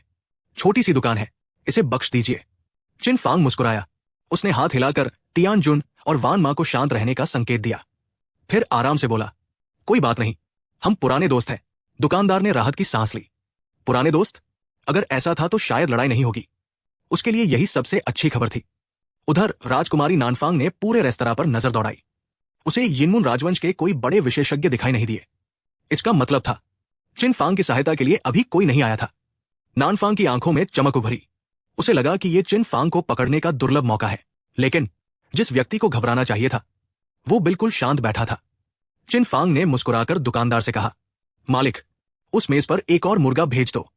छोटी सी दुकान है, इसे बख्श दीजिए। चिन फांग मुस्कुराया। उसने हाथ हिलाकर तियानजुन और वान मा को शांत रहने का संकेत दिया। फिर आराम से बोला, कोई बात नहीं, हम पुराने दोस्त हैं। दुकानदार ने राहत की सांस ली। पुराने दोस्त? अगर ऐसा था तो शायद लड़ाई नहीं होगी। उसके लिए यही सबसे अच्छी खबर थी। उधर राजकुमारी नानफांग ने पूरे रेस्तरां पर नजर दौड़ाई। उसे यिनमुन राजवंश के कोई बड़े विशेषज्ञ दिखाई नहीं दिए। इसका मतलब था चिन फांग की सहायता के लिए अभी कोई नहीं आया था। नानफांग की आंखों में चमक उभरी। उसे लगा कि यह चिन फांग को पकड़ने का दुर्लभ मौका है, लेकिन जिस व्यक्ति को घबराना चाहिए था वो बिल्कुल शांत बैठा था। चिन फांग ने मुस्कुराकर दुकानदार से कहा, मालिक, उस मेज पर एक और मुर्गा भेज दो।